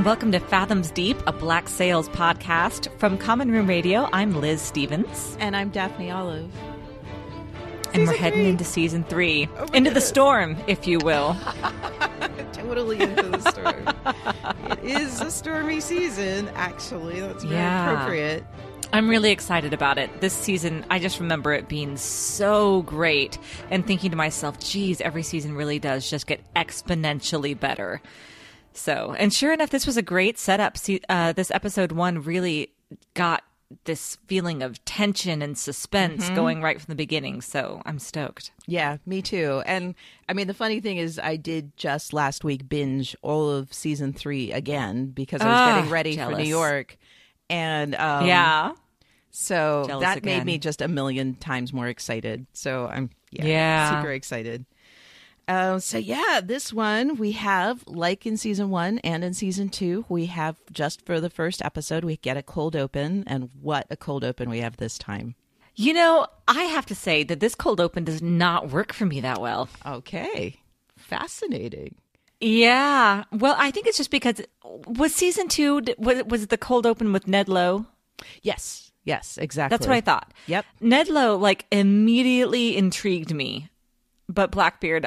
and welcome to Fathoms Deep, a Black Sails podcast. From Common Room Radio, I'm Liz Stevens. And I'm Daphne Olive. And we're heading into Season 3. Into the storm, if you will. Totally into the storm. It is a stormy season, actually. That's very appropriate. I'm really excited about it. This season, I just remember it being so great and thinking to myself, geez, every season really does just get exponentially better. So, and sure enough, this was a great setup. This episode 1 really got this feeling of tension and suspense going right from the beginning. So I'm stoked. Yeah, me too. And I mean, the funny thing is I did just last week binge all of season 3 again because I was getting ready for New York. And so jealous that again. made me just a million times more excited. So I'm super excited. This one we have, like in season 1 and in season 2, we have just for the first episode, we get a cold open, and what a cold open we have this time. You know, I have to say that this cold open does not work for me that well. Okay. Fascinating. Yeah. Well, I think it's just because, was season 2, was the cold open with Ned Lowe? Yes, exactly. That's what I thought. Yep. Ned Lowe, immediately intrigued me. But Blackbeard,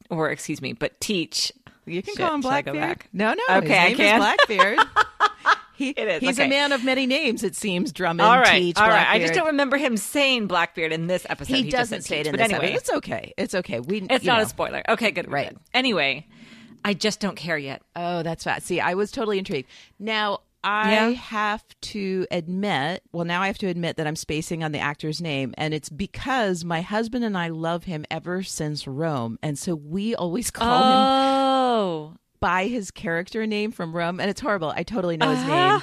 but Teach. You can call him Blackbeard. No, okay, his name is Blackbeard. He's okay. a man of many names, it seems. Drummond, all right, Teach, all Blackbeard. right. I just don't remember him saying Blackbeard in this episode. He doesn't say it in this episode. It's okay. It's not a spoiler. Okay, good. Right. Good. Anyway, I just don't care yet. Oh, that's fast. See, I was totally intrigued. Now, I have to admit that I'm spacing on the actor's name, and it's because my husband and I love him ever since Rome, and so we always call him by his character name from Rome, and it's horrible. I totally know his name.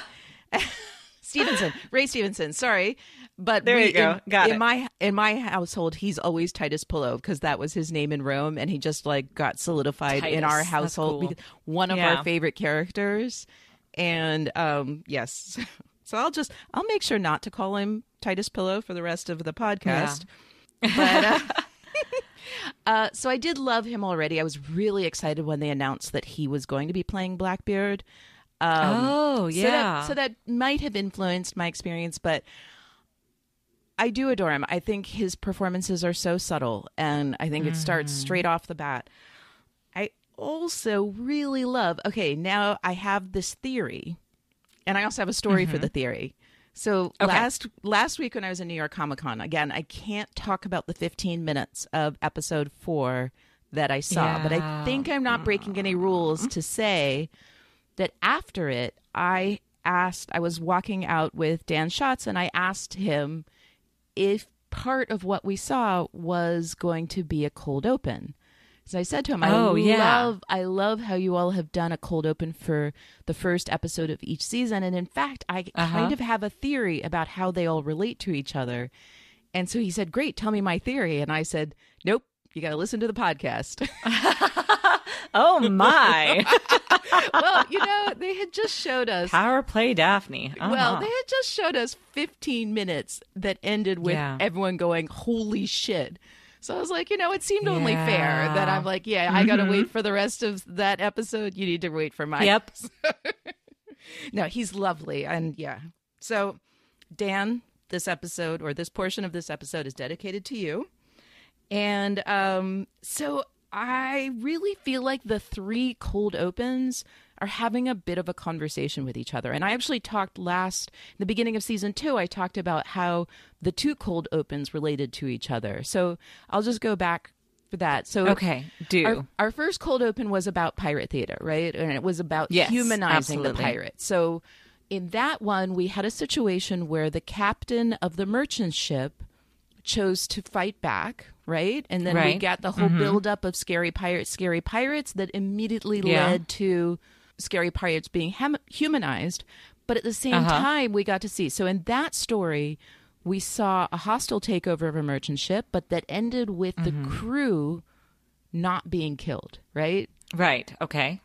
Ray Stevenson, sorry. But there you go. Got it. In my household, he's always Titus Pillow because that was his name in Rome, and he just got solidified Titus. in our household. Cool. Because one of our favorite characters. And yes, so I'll make sure not to call him Titus Pillow for the rest of the podcast. Yeah. But so I did love him already. I was really excited when they announced that he was going to be playing Blackbeard. So that might have influenced my experience, but I do adore him. I think his performances are so subtle, and I think it starts straight off the bat. I also really love, now I have this theory, and I also have a story for the theory. So last week when I was in New York Comic Con, again, I can't talk about the 15 minutes of episode 4 that I saw, but I think I'm not breaking any rules to say that after it, I was walking out with Dan Schatz, and I asked him if part of what we saw was going to be a cold open. So I said to him, I love how you all have done a cold open for the first episode of each season. And in fact, I kind of have a theory about how they all relate to each other. And so he said, great, tell me my theory. And I said, nope, you got to listen to the podcast. Oh, my. Well, they had just showed us. Power play Daphne. Well, they had just showed us 15 minutes that ended with everyone going, holy shit. So I was like, it seemed only fair that I'm like, I got to wait for the rest of that episode. You need to wait for mine. Yep. No, he's lovely. And so Dan, this episode or this portion of this episode is dedicated to you. And so I really feel like the 3 cold opens are having a bit of a conversation with each other. And I actually talked in the beginning of season 2, I talked about how the 2 cold opens related to each other. So I'll just go back for that. So our first cold open was about pirate theater, right? And it was about humanizing the pirate. So in that one, we had a situation where the captain of the merchant ship chose to fight back, right? And then we got the whole buildup of scary pirates that immediately led to scary pirates being humanized. But at the same time, we got to see. So in that story, we saw a hostile takeover of a merchant ship, but that ended with the crew not being killed, right? Right. Okay.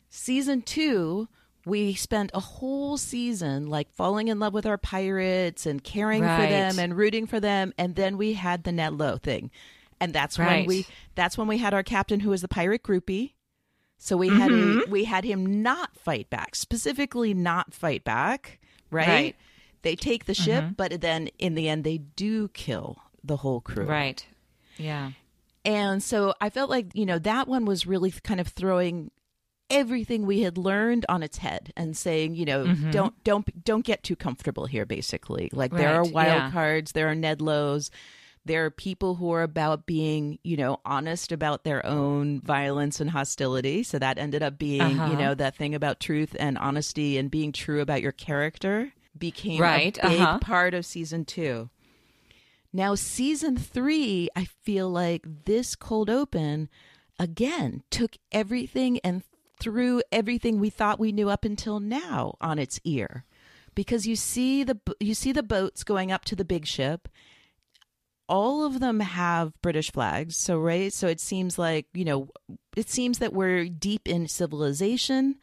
Season 2, we spent a whole season falling in love with our pirates and caring for them and rooting for them. And then we had the Ned Lowe thing. And that's when we had our captain who was the pirate groupie. So we had him not fight back, specifically not fight back, right? They take the ship, but then in the end they do kill the whole crew. Right. Yeah. And so I felt like, that one was really kind of throwing everything we had learned on its head and saying, don't get too comfortable here, basically. Like there are wild cards, there are Ned Lows. There are people who are about being, honest about their own violence and hostility. So that ended up being, that thing about truth and honesty and being true about your character became a big part of season 2. Now, season 3, I feel like this cold open, again, took everything and threw everything we thought we knew up until now on its ear. Because you see the boats going up to the big ship. All of them have British flags. So it seems like, it seems that we're deep in civilization.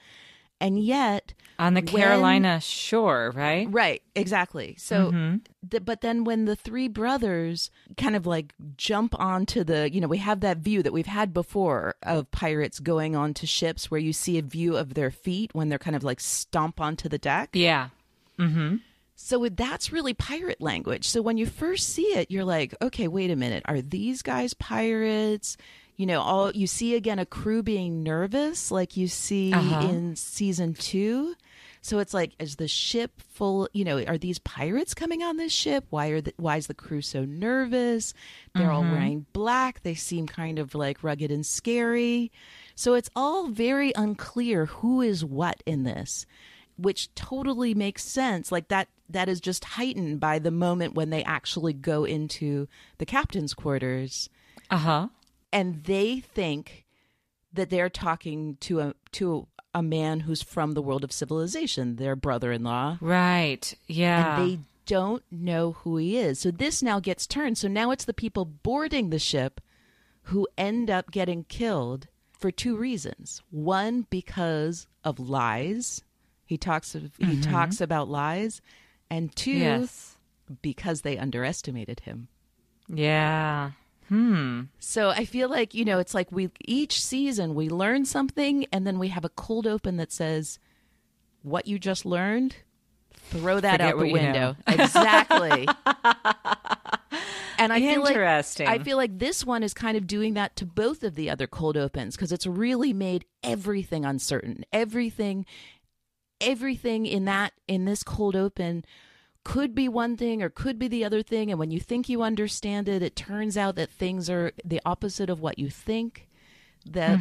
And yet... on the Carolina shore, right? Right, exactly. So, but then when the 3 brothers kind of like jump onto the, we have that view that we've had before of pirates going onto ships where you see a view of their feet when they're kind of like stomp onto the deck. Yeah. Mm-hmm. So that's really pirate language. So when you first see it, you're like, okay, wait a minute. Are these guys pirates? You see again a crew being nervous like you see in season 2. So it's like, is the ship full, are these pirates coming on this ship? Why is the crew so nervous? They're all wearing black. They seem kind of like rugged and scary. So it's all very unclear who is what in this, which totally makes sense. Like that is just heightened by the moment when they actually go into the captain's quarters. And they think that they're talking to a man who's from the world of civilization, their brother-in-law. Right. Yeah. And they don't know who he is. So this now gets turned. So now it's the people boarding the ship who end up getting killed for 2 reasons. One, because of lies. He talks about lies. And 2, because they underestimated him. Yeah. So I feel like, it's like each season we learn something and then we have a cold open that says, what you just learned, throw that out the window. Exactly. And I feel like this one is kind of doing that to both of the other cold opens because it's really made everything uncertain. Everything in this cold open could be one thing or could be the other thing. And when you think you understand it, it turns out that things are the opposite of what you think, that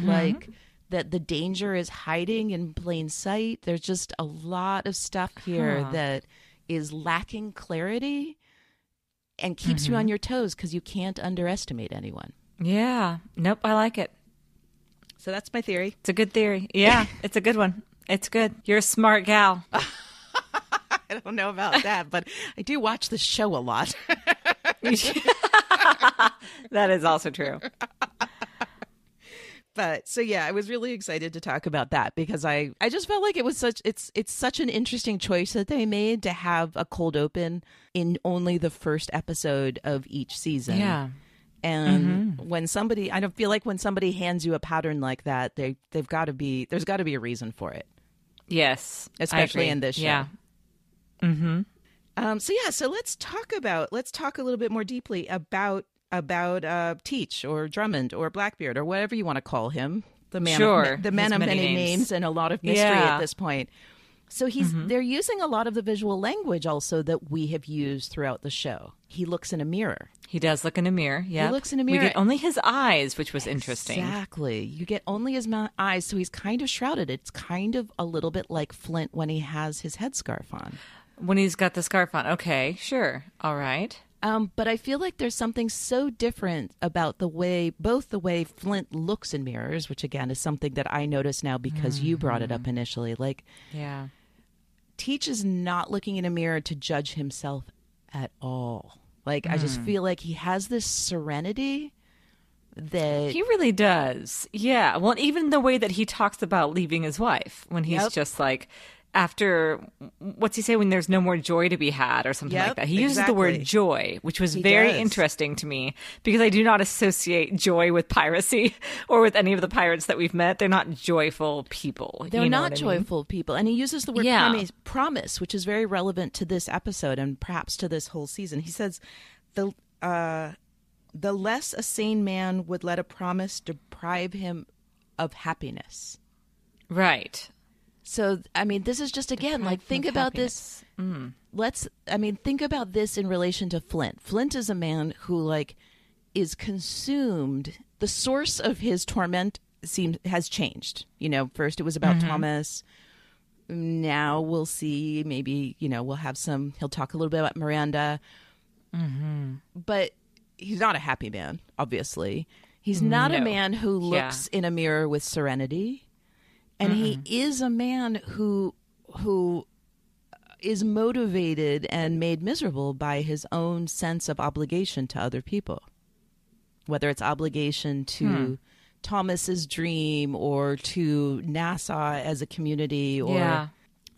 that the danger is hiding in plain sight. There's just a lot of stuff here that is lacking clarity and keeps you on your toes because you can't underestimate anyone. Yeah. Nope. I like it. So that's my theory. It's a good theory. Yeah. It's a good one. It's good. You're a smart gal. I don't know about that, but I do watch the show a lot. That is also true. But so yeah, I was really excited to talk about that because I just felt like it's such an interesting choice that they made to have a cold open in only the first episode of each season. Yeah. And I don't feel like when somebody hands you a pattern like that, there's got to be a reason for it. Yes. Especially in this show. Yeah. So let's talk a little bit more deeply about Teach or Drummond or Blackbeard or whatever you want to call him, the man of many names and a lot of mystery at this point. So they're using a lot of the visual language also that we have used throughout the show. He looks in a mirror. He does look in a mirror. Yeah, he looks in a mirror. We get only his eyes, which was interesting. Exactly. You get only his eyes, so he's kind of shrouded. It's kind of a little bit like Flint when he has his headscarf on. When he's got the scarf on. Okay, sure. All right. But I feel like there's something so different about both the way Flint looks in mirrors, which again is something that I notice now because you brought it up initially. Like, yeah, Teach is not looking in a mirror to judge himself at all. Like, I just feel like he has this serenity that he really does. Yeah. Well, even the way that he talks about leaving his wife when he's just like after, what's he say, when there's no more joy to be had or something like that. He uses the word joy, which was very interesting to me because I do not associate joy with piracy or with any of the pirates that we've met. They're not joyful people. They're not joyful people. And he uses the word promise, which is very relevant to this episode and perhaps to this whole season. He says, the less a sane man would let a promise deprive him of happiness. Right. So, I mean, this is just, again, like, think about this. Think about this in relation to Flint. Flint is a man who, like, is consumed. The source of his torment has changed. You know, first it was about Thomas. Now we'll see, maybe, you know, he'll talk a little bit about Miranda. But he's not a happy man, obviously. He's not a man who looks in a mirror with serenity. And he is a man who is motivated and made miserable by his own sense of obligation to other people, whether it's obligation to Thomas's dream or to Nassau as a community.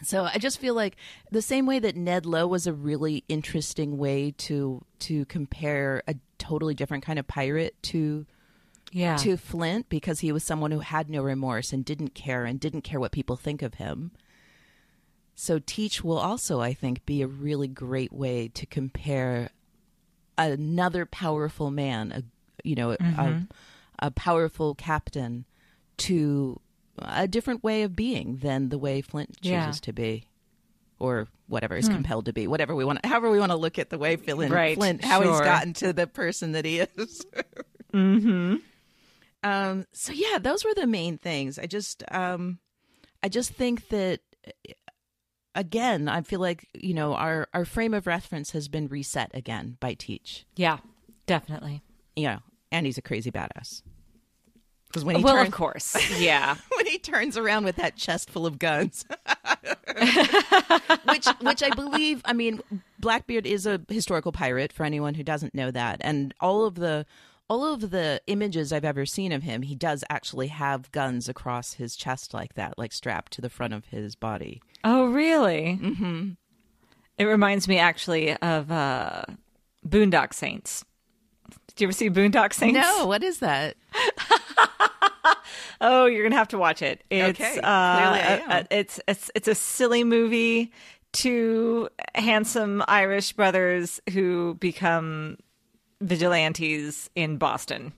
So I just feel like the same way that Ned Lowe was a really interesting way to compare a totally different kind of pirate to Flint, because he was someone who had no remorse and didn't care what people think of him. So Teach will also, I think, be a really great way to compare another powerful man, a powerful captain, to a different way of being than the way Flint chooses to be, or whatever is compelled to be. However we want to look at the way Flint, how he's gotten to the person that he is. So yeah, those were the main things. I just think that, again, I feel like, you know, our frame of reference has been reset again by Teach. Yeah, definitely. Yeah, and he's a crazy badass. Because of course, yeah. When he turns around with that chest full of guns, which I believe, I mean, Blackbeard is a historical pirate, for anyone who doesn't know that, and all of the images I've ever seen of him, he does actually have guns across his chest like that, like strapped to the front of his body. Oh, really? Mm-hmm. It reminds me actually of Boondock Saints. Did you ever see Boondock Saints? No, what is that? Oh, you're gonna have to watch it. It's, okay, clearly I am. It's a silly movie. Two handsome Irish brothers who become vigilantes in Boston.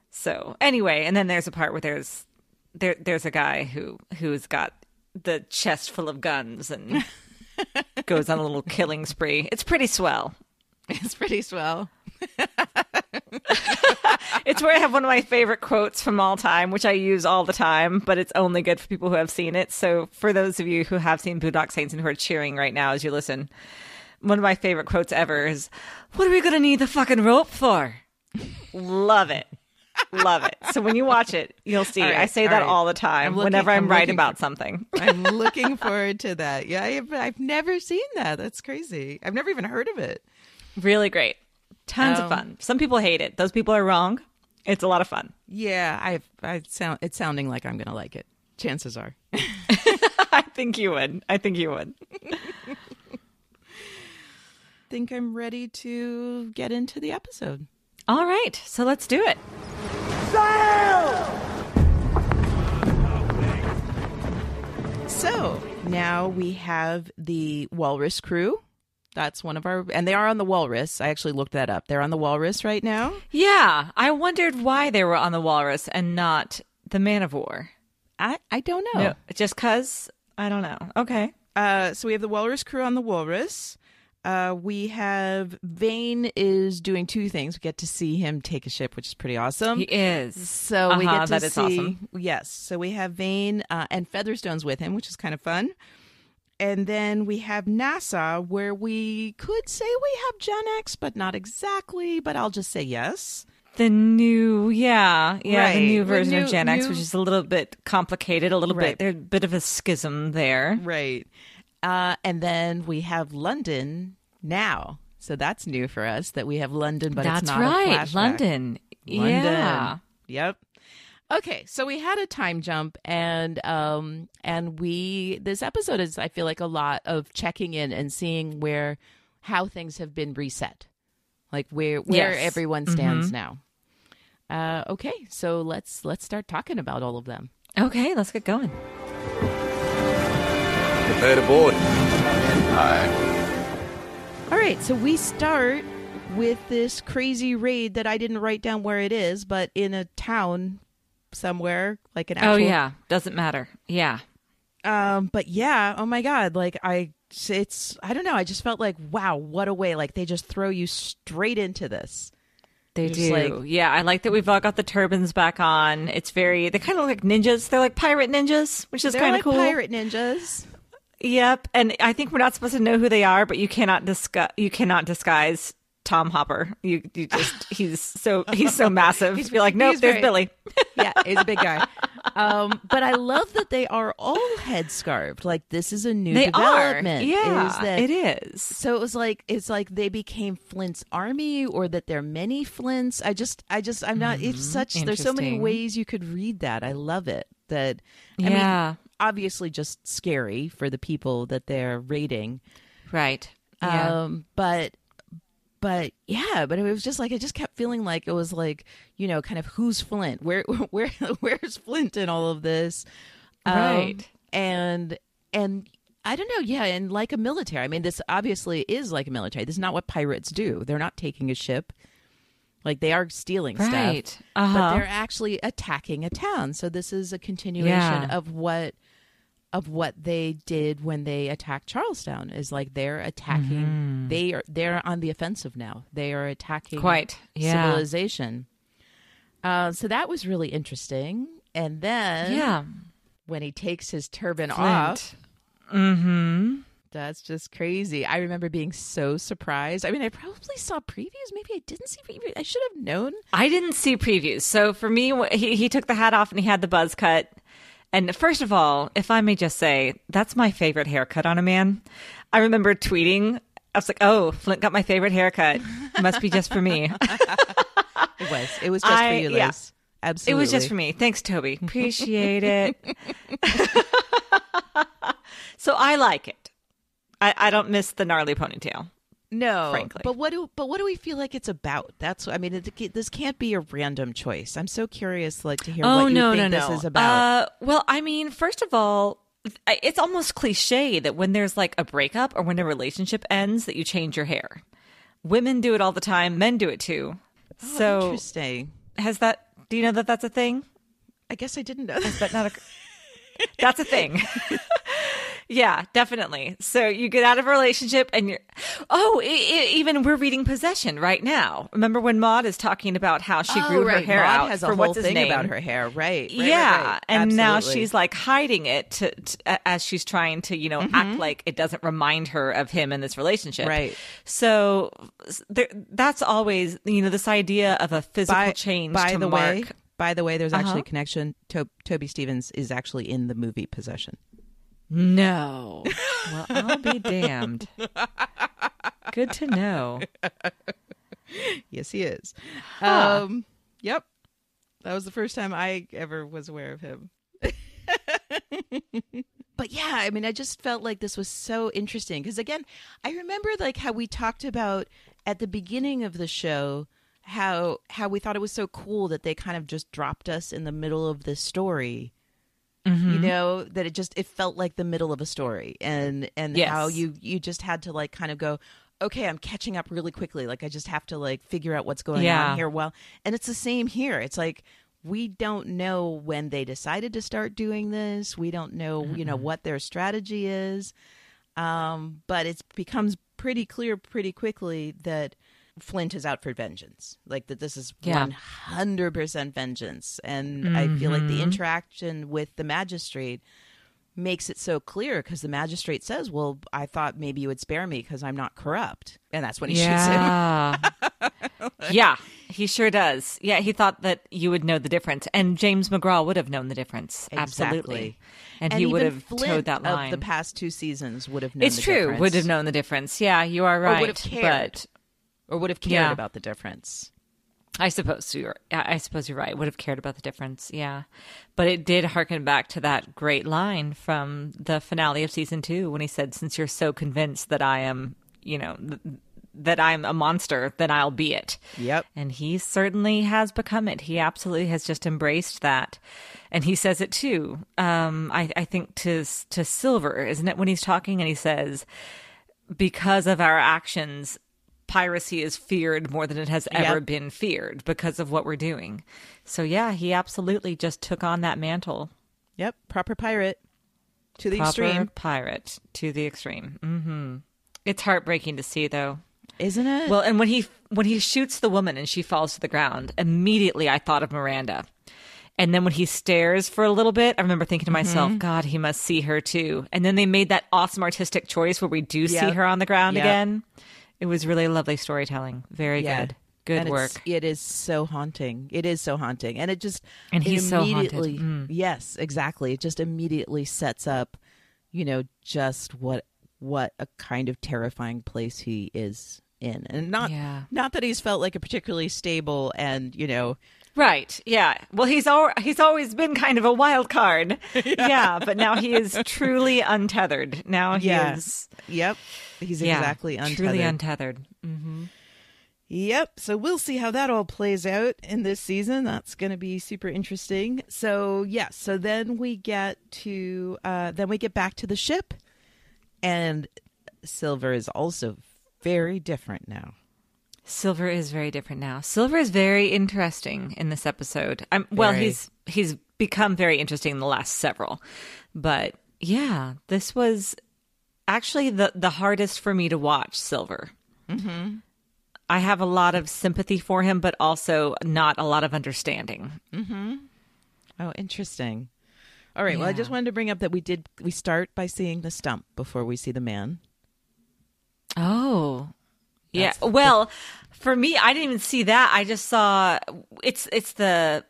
So anyway, and then there's a part where there's a guy who's got the chest full of guns and goes on a little killing spree. It's pretty swell. It's pretty swell. It's where I have one of my favorite quotes from all time, which I use all the time, but it's only good for people who have seen it. So for those of you who have seen Boondock Saints and who are cheering right now as you listen, one of my favorite quotes ever is, "What are we going to need the fucking rope for?" Love it. Love it. So when you watch it, you'll see. Right, I say that all the time whenever I'm right about something. I'm looking forward to that. Yeah, I've never seen that. That's crazy. I've never even heard of it. Really great. Tons of fun. Some people hate it. Those people are wrong. It's a lot of fun. Yeah, it's sounding like I'm going to like it. Chances are. I think you would. Think I'm ready to get into the episode. All right, so let's do it. Sail! So now we have the Walrus crew. That's one of our, and they are on the Walrus. I actually looked that up. They're on the Walrus right now. Yeah, I wondered why they were on the Walrus and not the Man of War. I don't know. No, just because? I don't know. Okay. So we have the Walrus crew on the Walrus. We have Vane is doing two things. We get to see him take a ship, which is pretty awesome. He is. So we get to that see. Is awesome. Yes. So we have Vane and Featherstone's with him, which is kind of fun. And then we have Nassau, where we could say we have Gen X, but not exactly. But I'll just say yes. The new, right. The new version of Gen X, new... which is a little bit complicated, a little bit. There's a bit of a schism there. Right. And then we have London now. So that's new for us, that we have London, but it's not a flashback. London. Yeah. Yep. Okay, so we had a time jump, and this episode is, I feel like, a lot of checking in and seeing how things have been reset, like where everyone stands now. Okay, so let's start talking about all of them. Okay, let's get going. Prepare to board. Aye. All right, so we start with this crazy raid that I didn't write down where it is, but in a town somewhere, like an actual... Oh, yeah. Doesn't matter. Yeah. But yeah, oh my God, like I don't know, I just felt like, wow, what a way. Like they just throw you straight into this. They do. Yeah, I like that we've all got the turbans back on. It's they kind of look like ninjas. They're like pirate ninjas, which is kind of cool. Pirate ninjas. Yep. And I think we're not supposed to know who they are, but you cannot disguise Tom Hopper. You just he's so massive. You're like, nope, there's Billy. Yeah, he's a big guy. But I love that they are all headscarved. Like this is a new development. Yeah, it is. So it's like they became Flint's army, or that they're many Flints. I'm not. It's such. There's so many ways you could read that. I love it. I mean, obviously, just scary for the people that they're raiding. Right. Yeah. But it was just like, I just kept feeling like it was like, kind of who's Flint? Where's Flint in all of this? Right. And I don't know. Yeah. And like a military, I mean, this obviously is like a military. This is not what pirates do. They're not taking a ship. Like they are stealing stuff, but they're actually attacking a town. So this is a continuation of what they did when they attacked Charlestown. Is like they're attacking. They're on the offensive now. They are attacking civilization. So that was really interesting. And then when he takes his turban off, that's just crazy. I remember being so surprised. I mean, I probably saw previews. Maybe I didn't see previews. I should have known. I didn't see previews. So for me, he took the hat off and he had the buzz cut. And first of all, if I may just say, that's my favorite haircut on a man. I remember tweeting, I was like, oh, Flint got my favorite haircut. Must be just for me. It was just for you, Liz. Yeah. Absolutely. It was just for me. Thanks, Toby. Appreciate it. So I like it. I don't miss the gnarly ponytail. No, frankly. But what do we feel like it's about? This can't be a random choice. I'm so curious, to hear what you think this is about. Well, I mean, first of all, it's almost cliche that when there's like a breakup or when a relationship ends, that you change your hair. Women do it all the time. Men do it too. Oh, so interesting. Do you know that that's a thing? I guess I didn't know that. Is that not that's a thing. Yeah, definitely. So you get out of a relationship and even we're reading Possession right now. Remember when Maude is talking about how she grew her hair Maude out has for a what's whole his thing name about her hair, right? Yeah, and now Absolutely. she's like hiding it to as she's trying to act like it doesn't remind her of him in this relationship. Right. So that's always this idea of a physical change. By the way, there's actually a connection. Toby Stevens is actually in the movie Possession. No. Well, I'll be damned. Good to know. Yes, he is. Yep. That was the first time I ever was aware of him. But yeah, I mean, I just felt like this was so interesting because, again, I remember how we talked about at the beginning of the show how we thought it was so cool that they kind of just dropped us in the middle of this story. That it felt like the middle of a story, and yes. How you just had to kind of go, okay, I'm catching up really quickly. I just have to figure out what's going on here. Well, and it's the same here. It's like we don't know when they decided to start doing this. We don't know, what their strategy is. But it becomes pretty clear pretty quickly that Flint is out for vengeance, that this is 100% vengeance. And I feel like the interaction with the magistrate makes it so clear because the magistrate says, well, I thought maybe you would spare me because I'm not corrupt. And that's when he shoots him. Yeah, he sure does. Yeah, he thought that you would know the difference. And James McGraw would have known the difference. Exactly. Absolutely. And he would have towed that line. Of the past two seasons would have known the difference. It's true, would have known the difference. Yeah, you are right. Or would have cared. Or would have cared about the difference. I suppose you're right. Would have cared about the difference. Yeah. But it did harken back to that great line from the finale of season 2 when he said, since you're so convinced that I am, that I'm a monster, then I'll be it. Yep. And he certainly has become it. He absolutely has just embraced that. And he says it too. I think to Silver, isn't it, when he's talking and he says, because of our actions, piracy is feared more than it has ever been feared because of what we're doing. So yeah, he absolutely just took on that mantle. Yep. Proper pirate to the extreme. Proper pirate to the extreme. Mm-hmm. It's heartbreaking to see, though. Isn't it? Well, and when he shoots the woman and she falls to the ground, immediately I thought of Miranda. And then when he stares for a little bit, I remember thinking to myself, God, he must see her too. And then they made that awesome artistic choice where we do see her on the ground again. It was really lovely storytelling. Very good. Good work. It is so haunting. It is so haunting. And he's so haunted. Yes, exactly. It just immediately sets up, just what a kind of terrifying place he is in. And not that he's felt like a particularly stable and, Right. Yeah. Well, he's always been kind of a wild card. Yeah. But now he is truly untethered. Now he is. Yep. He's exactly untethered. Truly untethered. Mm-hmm. Yep. So we'll see how that all plays out in this season. That's going to be super interesting. So So then we get back to the ship, and Silver is also very different now. Silver is very different now. Silver is very interesting in this episode. He's become very interesting in the last several. But yeah, this was actually the hardest for me to watch, Silver. Mm-hmm. I have a lot of sympathy for him, but also not a lot of understanding. Mm-hmm. Oh, interesting. All right. Yeah. Well, I just wanted to bring up that we start by seeing the stump before we see the man. Oh, yeah. Well, for me, I didn't even see that. I just saw it's the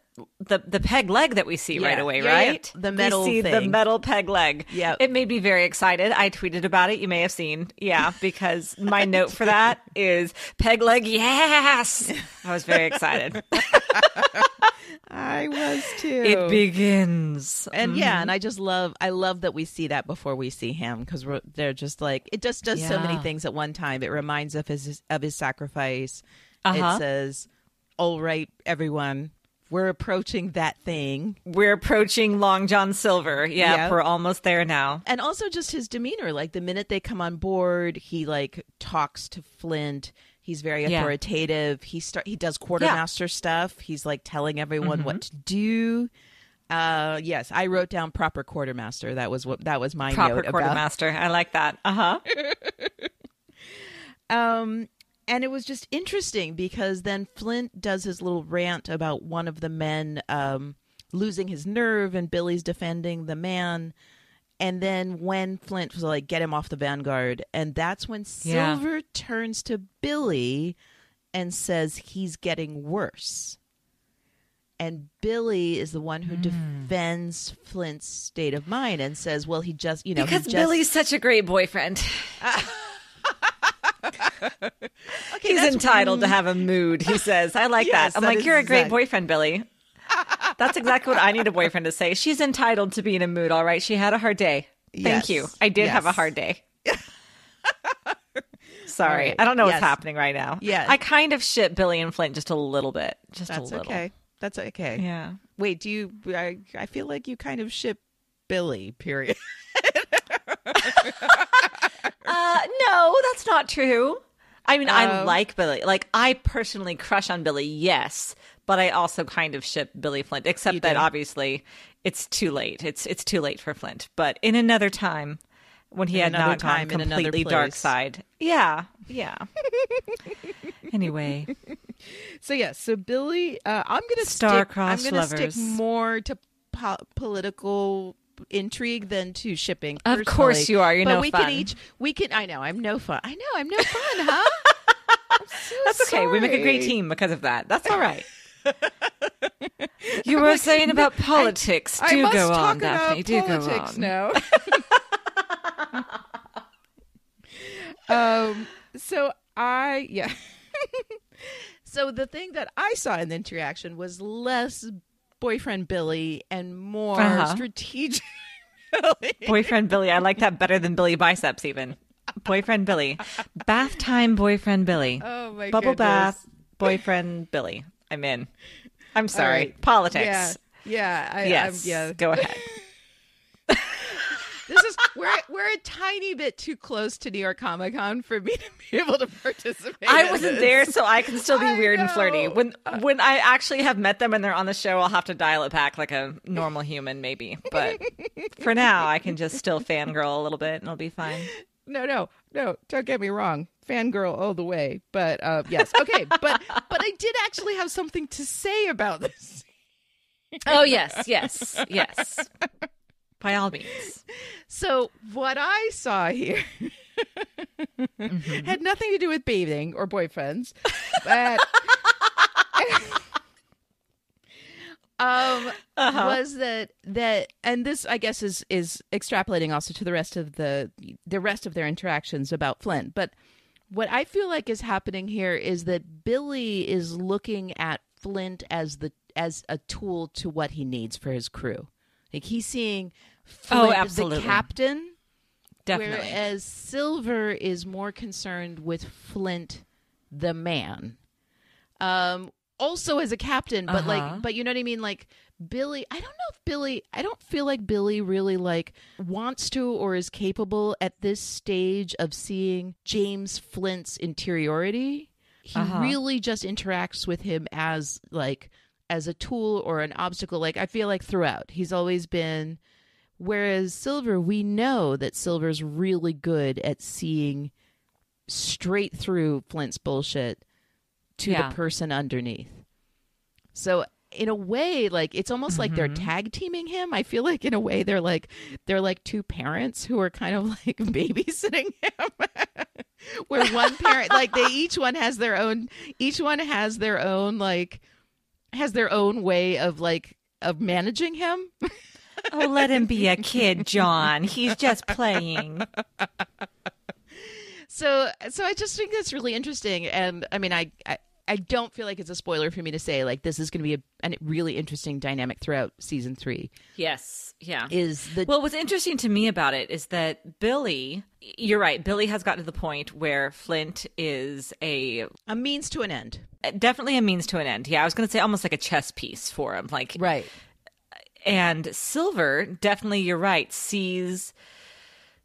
peg leg that we see right away, right? Yeah. The metal thing. The metal peg leg. Yeah. It made me very excited. I tweeted about it. You may have seen. Yeah, because my note for that is peg leg. Yes. I was very excited. I was too. It begins. And and I love that we see that before we see him, because they're just like, it just does so many things at one time. It reminds of his sacrifice. It says, all right, everyone, we're approaching that thing. We're approaching Long John Silver. Yeah, we're almost there now. And also just his demeanor. Like the minute they come on board, he like talks to Flint. He's very authoritative. He does quartermaster stuff. He's like telling everyone what to do. Yes, I wrote down proper quartermaster. That was my note proper about. Quartermaster. I like that. And it was just interesting because then Flint does his little rant about one of the men losing his nerve, and Billy's defending the man. And then when Flint was like, get him off the Vanguard. And that's when Silver turns to Billy and says he's getting worse. And Billy is the one who defends Flint's state of mind and says, well, he just, because Billy's such a great boyfriend. He's entitled to have a mood, he says. I like that. I'm like, you're a great boyfriend, Billy. That's exactly what I need a boyfriend to say. She's entitled to be in a mood, all right? She had a hard day. Thank you. I did have a hard day. Sorry. Right. I don't know what's happening right now. Yeah. I kind of ship Billy and Flint just a little bit. That's okay. That's okay. Yeah. Wait, I feel like you kind of ship Billy, period. No, that's not true. I mean, I like Billy. Like, I personally crush on Billy, yes. But I also kind of ship Billy Flint, except that obviously it's too late. It's too late for Flint. But in another time, when he had not gone completely dark side. Yeah. Anyway. So Billy, I'm going to stick more to political intrigue than to shipping. Of course you are. You're no fun. I know, I'm no fun. Huh? That's okay. We make a great team because of that. That's all right. You were saying about politics. Do go on, Daphne. Do go on. Now. So the thing that I saw in the interaction was less boyfriend Billy and more strategic Billy. Boyfriend Billy. I like that better than Billy Biceps even. Boyfriend Billy. Bath time boyfriend Billy. Oh my Bubble goodness. bath boyfriend Billy. I'm in. I'm sorry. Right. Politics. Yes. Go ahead. This is we're a tiny bit too close to New York Comic Con for me to be able to participate. I wasn't there, so I can still be weird and flirty. know. When I actually have met them and they're on the show, I'll have to dial it back like a normal human, maybe. But for now, I can just still fangirl a little bit, and it'll be fine. No, don't get me wrong. Fangirl all the way. But yes. Okay, but I did actually have something to say about this. Oh, yes. By all means. So what I saw here had nothing to do with bathing or boyfriends, but was that and this I guess is extrapolating also to the rest of the rest of their interactions about Flint. But what I feel like is happening here is that Billy is looking at Flint as a tool to what he needs for his crew. Like he's seeing Flint as the captain, definitely. Whereas Silver is more concerned with Flint, the man. Also as a captain, but but you know what I mean? Like Billy, I don't feel like Billy really like wants to or is capable at this stage of seeing James Flint's interiority. He really just interacts with him as a tool or an obstacle. Like I feel like throughout he's always been, whereas Silver, we know that Silver's really good at seeing straight through Flint's bullshit to the person underneath. So in a way, like it's almost like they're tag teaming him. I feel like in a way they're like two parents who are kind of like babysitting him. Where one parent, like each one has their own way of managing him. Oh, let him be a kid, John. He's just playing. So I just think that's really interesting. And I mean, I don't feel like it's a spoiler for me to say like this is going to be a really interesting dynamic throughout season 3. Yes. Yeah. Well, what's interesting to me about it is that Billy, you're right, Billy has gotten to the point where Flint is a means to an end. Definitely a means to an end. Yeah, I was going to say almost like a chess piece for him. Like, right. And Silver, definitely, you're right, sees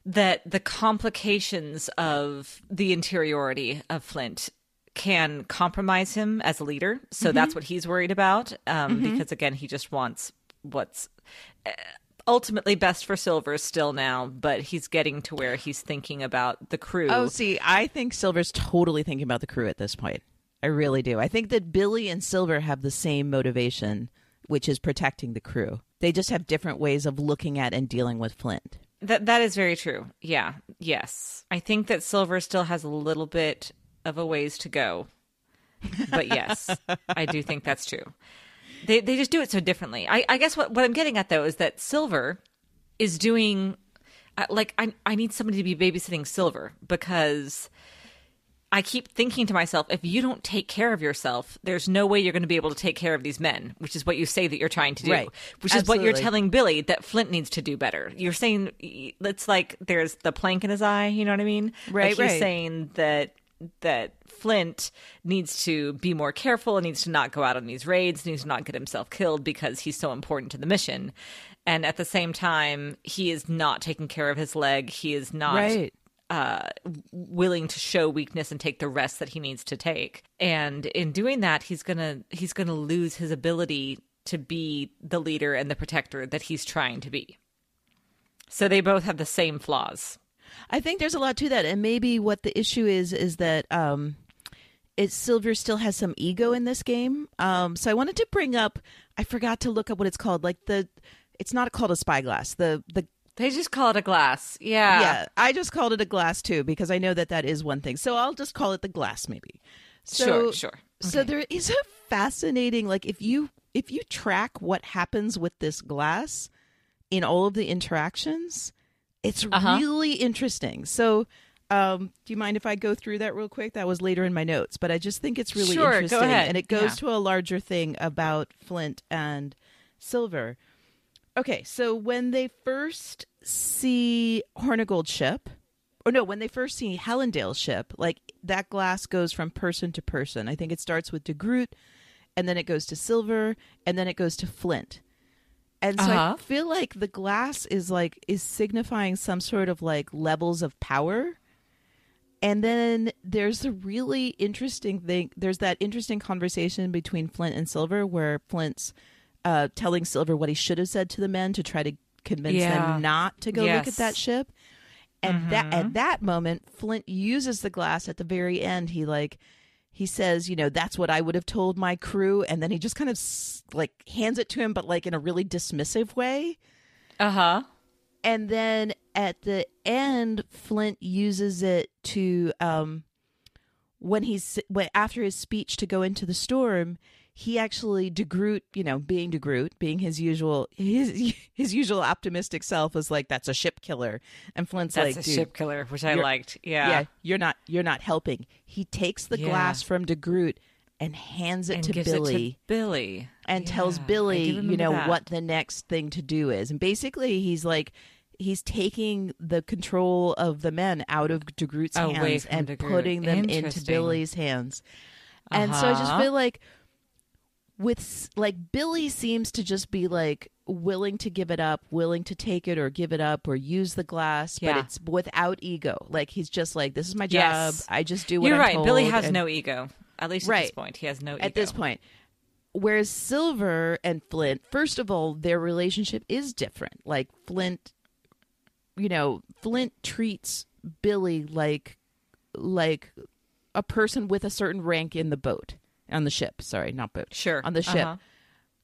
that the complications of the interiority of Flint can compromise him as a leader. So that's what he's worried about. Because again, he just wants what's ultimately best for Silver still now, but he's getting to where he's thinking about the crew. Oh, see, I think Silver's totally thinking about the crew at this point. I really do. I think that Billy and Silver have the same motivation, which is protecting the crew. They just have different ways of looking at and dealing with Flint. That is very true. Yeah. Yes. I think that Silver still has a little bit of a ways to go. But yes, I do think that's true. They just do it so differently. I guess what I'm getting at, though, is that Silver is doing... I need somebody to be babysitting Silver because... I keep thinking to myself, if you don't take care of yourself, there's no way you're going to be able to take care of these men, which is what you say that you're trying to do, right. Which is what you're telling Billy that Flint needs to do better. You're saying it's like there's the plank in his eye, you know what I mean? Right, like you're saying that Flint needs to be more careful, needs to not go out on these raids, needs to not get himself killed because he's so important to the mission. And at the same time, he is not taking care of his leg. He is not... Right. Willing to show weakness and take the rest that he needs to take. And in doing that, he's gonna lose his ability to be the leader and the protector that he's trying to be. So they both have the same flaws. I think there's a lot to that. And maybe what the issue is that Silver still has some ego in this game. So I wanted to bring up, I forgot to look up what it's called. Like it's not called a spyglass. They just call it a glass. Yeah. Yeah. I just called it a glass too, because I know that is one thing. So I'll just call it the glass maybe. So, sure. Okay. So there is a fascinating, like if you track what happens with this glass in all of the interactions, it's really interesting. So Do you mind if I go through that real quick? That was later in my notes, but I just think it's really Sure, go interesting. ahead. And it goes to a larger thing about Flint and Silver. Okay, so when they first see Hornigold's ship, when they first see Hallandale's ship, like that glass goes from person to person. I think it starts with de Groot, and then it goes to Silver, and then it goes to Flint. And so I feel like the glass is signifying some sort of like levels of power. And then there's a really interesting thing. There's that interesting conversation between Flint and Silver where Flint's telling Silver what he should have said to the men to try to convince them not to go look at that ship. And that at that moment, Flint uses the glass at the very end. He says, that's what I would have told my crew. And then he just kind of hands it to him, but like in a really dismissive way. Uh-huh. And then at the end, Flint uses it to, after his speech to go into the storm, he actually, de Groot, being de Groot, being his usual optimistic self, was like, "That's a ship killer," and Flint's That's like, a ship killer, which I liked. Yeah, you're not helping. He takes the glass from de Groot and hands it to Billy, and tells Billy, what the next thing to do is, and basically he's taking the control of the men out of de Groot's hands and putting them into Billy's hands, and so I just feel like. Billy seems to just be willing to give it up, willing to take it or give it up or use the glass, but it's without ego. Like he's just like, this is my job. Yes. I just do what You're I'm right. told. Billy has no ego. At least at this point, he has no ego. At this point. Whereas Silver and Flint, first of all, their relationship is different. Like Flint treats Billy like a person with a certain rank in the boat. On the ship, sorry, not boat. Sure. On the ship.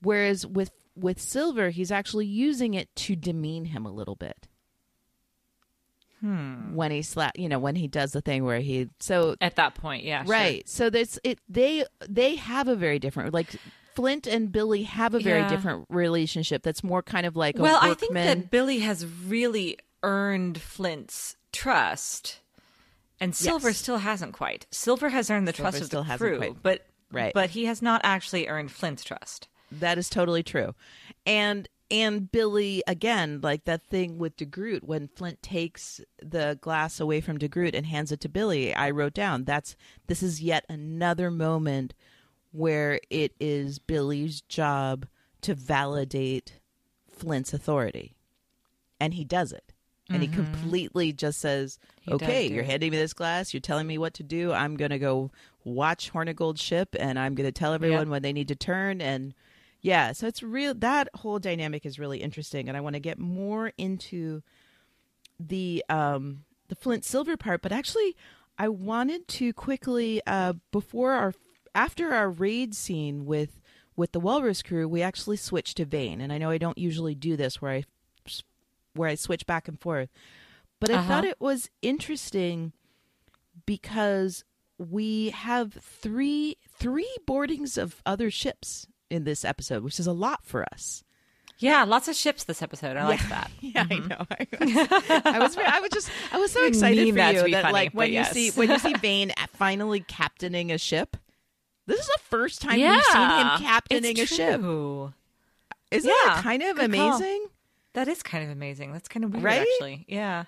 Whereas with Silver, he's actually using it to demean him a little bit. When he when he does the thing where at that point, yeah. Right. Sure. So they have a very different, Flint and Billy have a very different relationship that's more kind of like a workman. I think that Billy has really earned Flint's trust. And Silver still hasn't quite. Silver has earned the trust of the crew, but he has not actually earned Flint's trust. That is totally true. And Billy, again, like that thing with de Groot, when Flint takes the glass away from de Groot and hands it to Billy, I wrote down, this is yet another moment where it is Billy's job to validate Flint's authority. And he does it. And he completely just says, okay, you're handing me this glass. You're telling me what to do. I'm going to go watch Hornigold's ship, and I'm going to tell everyone when they need to turn. And so it's real. That whole dynamic is really interesting. And I want to get more into the Flint Silver part. But actually, I wanted to quickly, after our raid scene with the Walrus crew, we actually switched to Vane. And I know I don't usually do this where I switch back and forth. But I thought it was interesting because we have three boardings of other ships in this episode, which is a lot for us. Yeah, lots of ships this episode. I like that. Yeah, I know. I was so excited for you that funny, when you see Vane finally captaining a ship. This is the first time we've seen him captaining a ship. Isn't that kind of amazing? Call. That is kind of amazing. That's kind of weird, right? Actually. Yeah.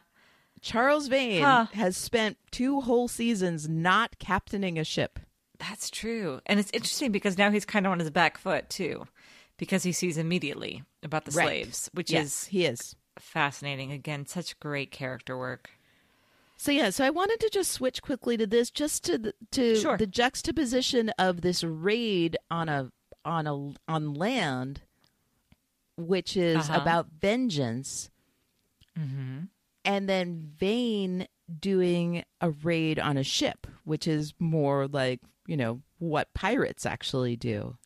Charles Vane has spent 2 whole seasons not captaining a ship. That's true. And it's interesting because now he's kind of on his back foot, too, because he sees immediately about the slaves, which he is fascinating. Again, such great character work. So I wanted to just switch quickly to this, just to the juxtaposition of this raid on land, which is about vengeance, and then Vane doing a raid on a ship, which is more like, what pirates actually do.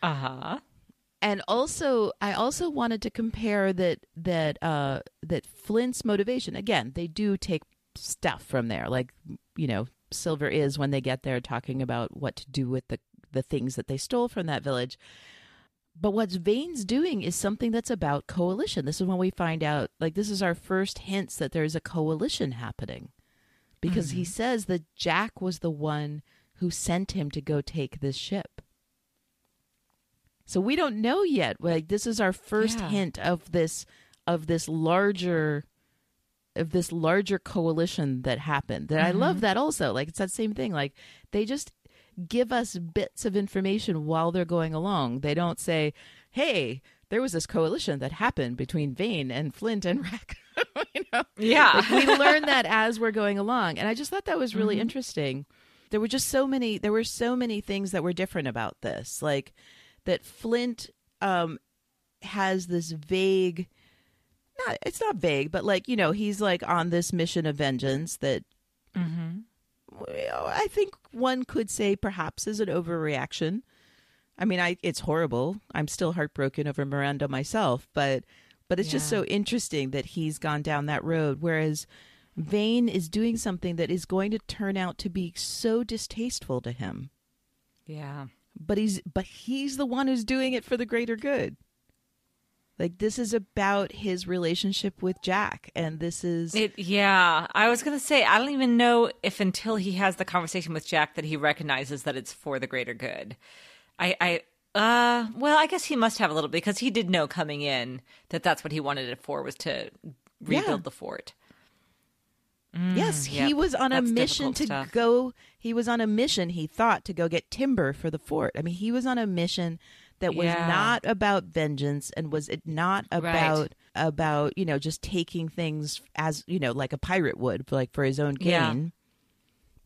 And also, I also wanted to compare that Flint's motivation. Again, they do take stuff from there, like Silver is when they get there talking about what to do with the things that they stole from that village. But what Vane's doing is something that's about coalition. This is when we find out, this is our first hints that there's a coalition happening because he says that Jack was the one who sent him to go take this ship. So we don't know yet. Like, this is our first hint of this larger coalition that happened. That I love that also. Like, it's that same thing. Like, they just give us bits of information while they're going along. They don't say, hey, there was this coalition that happened between Vane and Flint and Rack. Yeah. Like, we learn that as we're going along. And I just thought that was really interesting. There were so many things that were different about this. Like, that Flint has this vague, it's not vague, but like, he's like on this mission of vengeance that I think one could say perhaps is an overreaction. I mean, it's horrible. I'm still heartbroken over Miranda myself, but it's just so interesting that he's gone down that road. Whereas Vane is doing something that is going to turn out to be so distasteful to him. Yeah. But he's the one who's doing it for the greater good. Like, this is about his relationship with Jack, and this is it. Yeah, I was gonna say, I don't even know if until he has the conversation with Jack that he recognizes that it's for the greater good. Well, I guess he must have a little, because he did know coming in that that's what he wanted it for, was to rebuild the fort. Yes, he was on a mission to go. He was on a mission, he thought, to go get timber for the fort. I mean, he was on a mission that was not about vengeance, and was it not about just taking things as, like a pirate would, like for his own gain.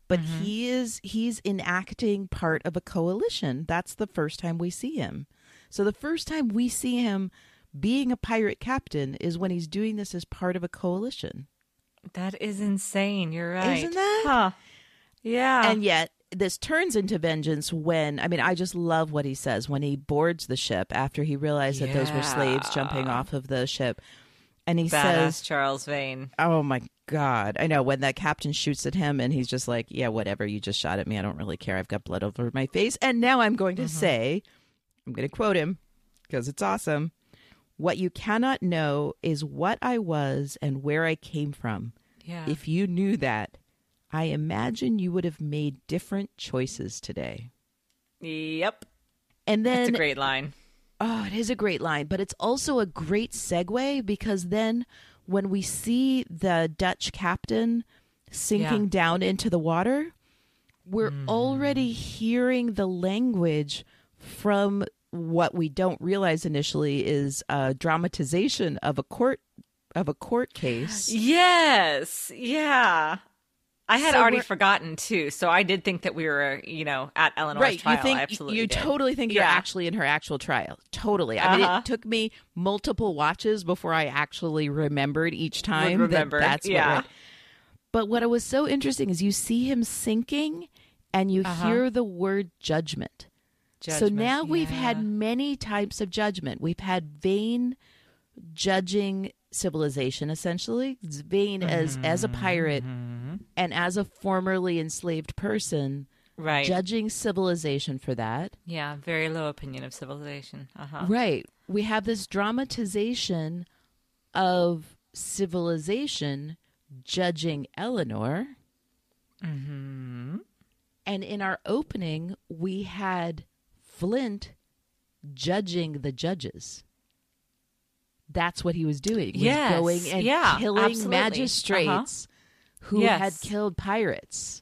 But he's enacting part of a coalition. That's the first time we see him. So the first time we see him being a pirate captain is when he's doing this as part of a coalition. That is insane. You're right. Isn't that? Huh. Yeah. And yet this turns into vengeance when, I mean, I just love what he says when he boards the ship after he realized that those were slaves jumping off of the ship. And he says, Charles Vane. Oh my God. I know, when that captain shoots at him and he's just like, yeah, whatever. You just shot at me. I don't really care. I've got blood over my face. And now I'm going to say, I'm going to quote him because it's awesome. What you cannot know is what I was and where I came from. Yeah. If you knew that, I imagine you would have made different choices today. Yep. And then, that's a great line. Oh, it is a great line, but it's also a great segue, because then when we see the Dutch captain sinking down into the water, we're already hearing the language from what we don't realize initially is a dramatization of a court case. Yes. Yeah. I had already forgotten too, so I did think that we were, at Eleanor's trial. You totally think you're actually in her actual trial. Totally. I mean, it took me multiple watches before I actually remembered each time that's what. Right. But what was so interesting is you see him sinking, and you hear the word judgment. So now we've had many types of judgment. We've had Vane judging civilization, essentially. Vane as a pirate and as a formerly enslaved person, judging civilization for that. Yeah, very low opinion of civilization. Right. We have this dramatization of civilization judging Eleanor. And in our opening, we had Flint judging the judges. That's what he was doing. He was going and killing magistrates who had killed pirates.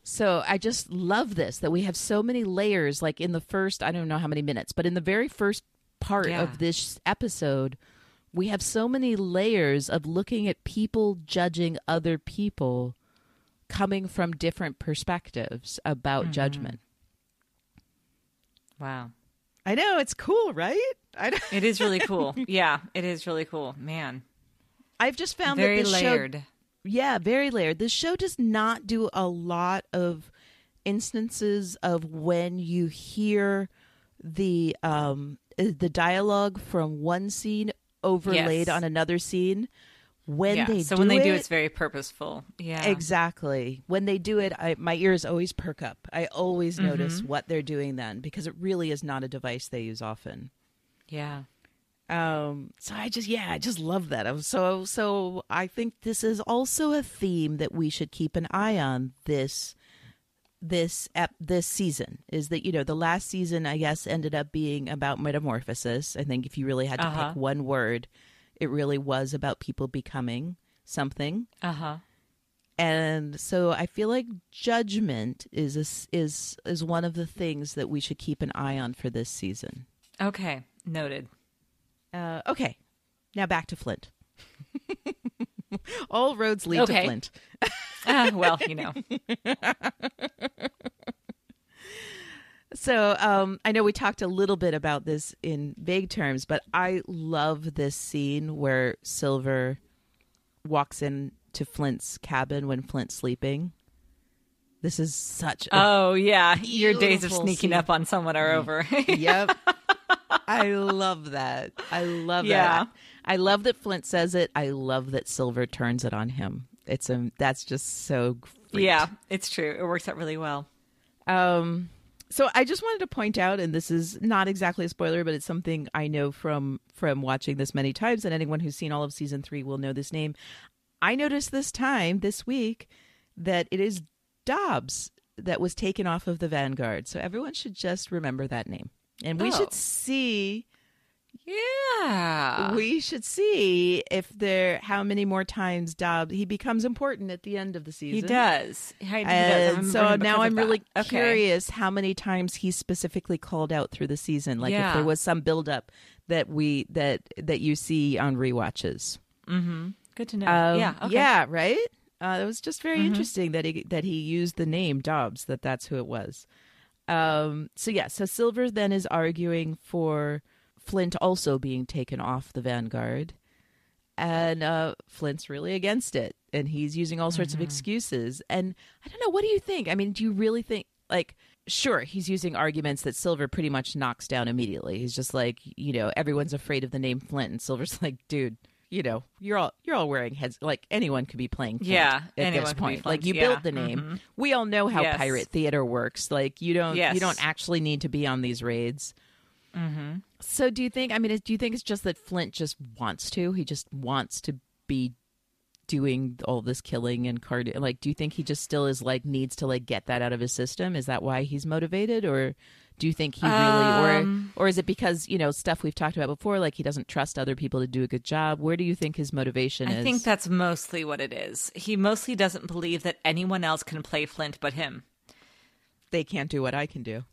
So I just love this, that we have so many layers, like in the first, I don't know how many minutes, but in the very first part of this episode, we have so many layers of looking at people judging other people coming from different perspectives about judgment. Wow. I know, it's cool, right? It is really cool. Yeah, it is really cool. Man. I've just found very that this layered. Show, yeah, very layered. This show does not do a lot of instances of when you hear the dialogue from one scene overlaid on another scene. When they do it, it's very purposeful. Yeah, exactly. When they do it, my ears always perk up. I always notice what they're doing then, because it really is not a device they use often. Yeah. So I just love that. So I think this is also a theme that we should keep an eye on this season. Is that, the last season, I guess, ended up being about metamorphosis. I think if you really had to pick one word, it really was about people becoming something. And so I feel like judgment is one of the things that we should keep an eye on for this season. Okay, noted. Okay, now back to Flint. All roads lead to Flint. Well, So I know we talked a little bit about this in vague terms, but I love this scene where Silver walks into Flint's cabin when Flint's sleeping. This is such a your days of sneaking scene. up on someone are over. Yep. I love that. I love that. I love that Flint says it. I love that Silver turns it on him. That's just so great. Yeah, it's true. It works out really well. So I just wanted to point out, and this is not exactly a spoiler, but it's something I know from watching this many times, and anyone who's seen all of season 3 will know this name. I noticed this week that it is Dobbs that was taken off of the Vanguard. So everyone should just remember that name. And we should see... Yeah. We should see how many more times Dobbs, he becomes important at the end of the season. He does. And so now I'm really curious how many times he's specifically called out through the season. Like if there was some buildup that you see on rewatches. Mm-hmm. Good to know. Yeah, right? It was just very interesting that he used the name Dobbs, that's who it was. So Silver then is arguing for Flint also being taken off the Vanguard, and Flint's really against it, and he's using all sorts of excuses. And I don't know, what do you think? I mean, do you really think, sure, he's using arguments that Silver pretty much knocks down immediately. He's just like, everyone's afraid of the name Flint, and Silver's like, dude, you're all wearing heads. Like, anyone could be playing Flint at this point. Like, you built the name. We all know how pirate theater works. Like, you don't actually need to be on these raids. So do you think it's just that Flint just wants to? He just wants to be doing all this killing and do you think he just still is needs to get that out of his system? Is that why he's motivated, or do you think he really, or is it because stuff we've talked about before, he doesn't trust other people to do a good job? Where do you think his motivation is? I think that's mostly what it is. He mostly doesn't believe that anyone else can play Flint but him. They can't do what I can do.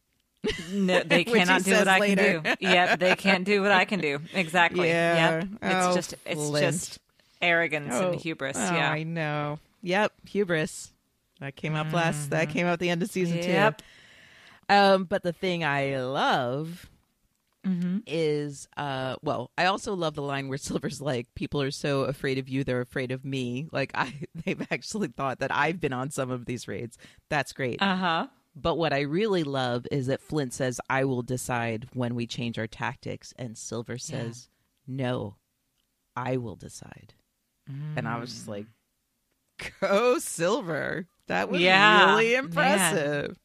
No, they cannot do what I can do. Yep, they can't do what I can do. Exactly. Yeah. Yep. It's just arrogance and hubris. Yeah, I know. Yep, hubris. That came up That came out at the end of season 2. Yep. But the thing I love is, I also love the line where Silver's like, "People are so afraid of you, they're afraid of me." They've actually thought that I've been on some of these raids. That's great. But what I really love is that Flint says, "I will decide when we change our tactics." And Silver says, "No, I will decide." And I was just like, go Silver. That was really impressive. Man.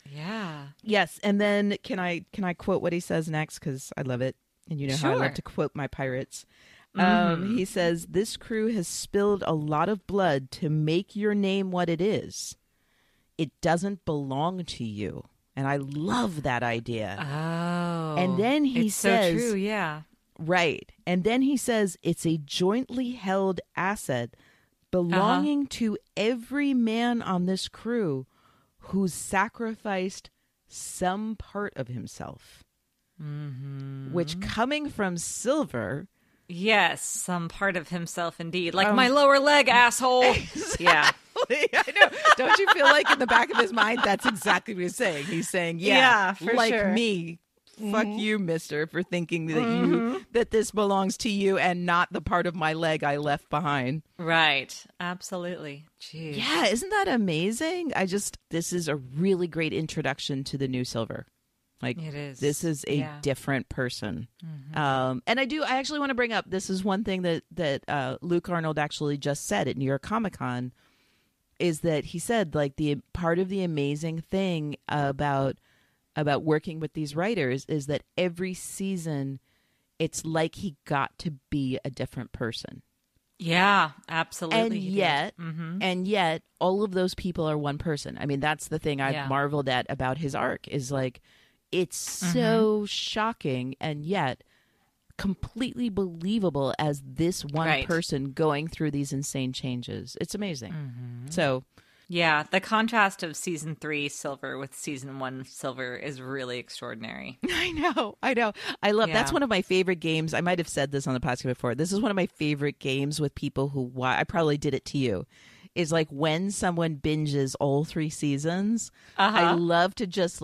Yeah. Yes. And then can I quote what he says next? Because I love it. And how I love to quote my pirates. He says, "This crew has spilled a lot of blood to make your name what it is. It doesn't belong to you." And I love that idea. Oh. And then he says... so true, yeah. Right. And then he says, "It's a jointly held asset belonging to every man on this crew who's sacrificed some part of himself." Which, coming from Silver... Yes, some part of himself indeed. Like my lower leg, asshole. Exactly. Yeah. I know. Don't you feel like in the back of his mind, that's exactly what he's saying? He's saying, for like sure. me, fuck you, mister, for thinking that that this belongs to you and not the part of my leg I left behind. Right. Absolutely. Jeez. Yeah, isn't that amazing? This is a really great introduction to the new Silver. It is. This is a different person. And I actually want to bring up, this is one thing that Luke Arnold actually just said at New York Comic Con, is that he said, the part of the amazing thing about working with these writers is that every season it's like he got to be a different person. Yeah, absolutely. And yet, all of those people are one person. I mean, that's the thing I've marveled at about his arc is like, it's so shocking and yet completely believable as this one person going through these insane changes. It's amazing. So, yeah, the contrast of season 3 Silver with season 1 Silver is really extraordinary. I know. I love that's one of my favorite games. I might have said this on the podcast before. This is one of my favorite games with people who I probably did it to you. Is like when someone binges all 3 seasons, I love to just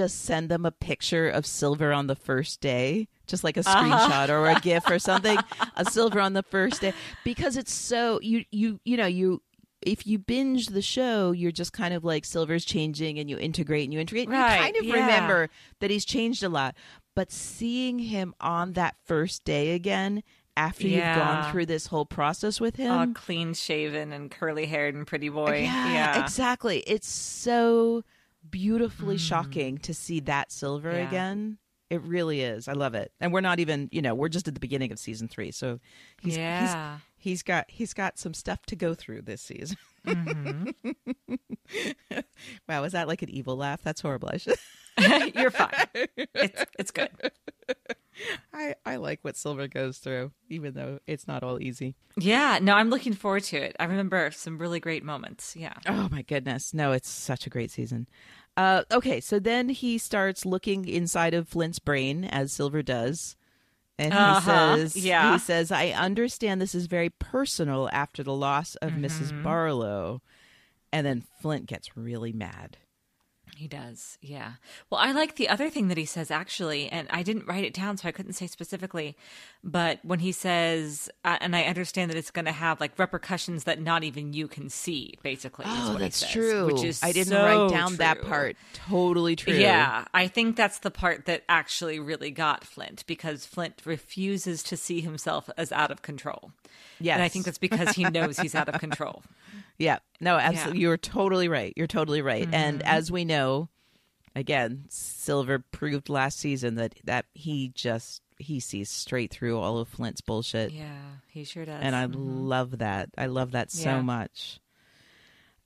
send them a picture of Silver on the first day, just like a screenshot or a GIF or something, a Silver on the first day, because it's so you know if you binge the show, you're just kind of like Silver's changing and you integrate. And you kind of remember that he's changed a lot, but seeing him on that first day again after you've gone through this whole process with him, all clean shaven and curly haired and pretty boy, exactly, it's so beautifully shocking to see that Silver again. It really is. I love it. And we're not even, we're just at the beginning of season 3. So he's got some stuff to go through this season. Wow, is that like an evil laugh? That's horrible. You're fine. It's good. I like what Silver goes through, even though it's not all easy. Yeah, no, I'm looking forward to it. I remember some really great moments. Yeah. Oh my goodness. No, it's such a great season. Okay, so then he starts looking inside of Flint's brain, as Silver does. And he says, I understand this is very personal after the loss of Mrs. Barlow. And then Flint gets really mad. He does, yeah. Well, I like the other thing that he says, actually, and I didn't write it down, so I couldn't say specifically, but when he says, and I understand that it's going to have like repercussions that not even you can see, basically. Oh, that's true. Which is I didn't so write down true. that part. Totally true. Yeah, I think that's the part that actually really got Flint, because Flint refuses to see himself as out of control. Yes. And I think that's because he knows he's out of control. Yeah, no, absolutely. Yeah. You're totally right. And as we know, again, Silver proved last season that he sees straight through all of Flint's bullshit. Yeah, he sure does. And I love that. I love that so much.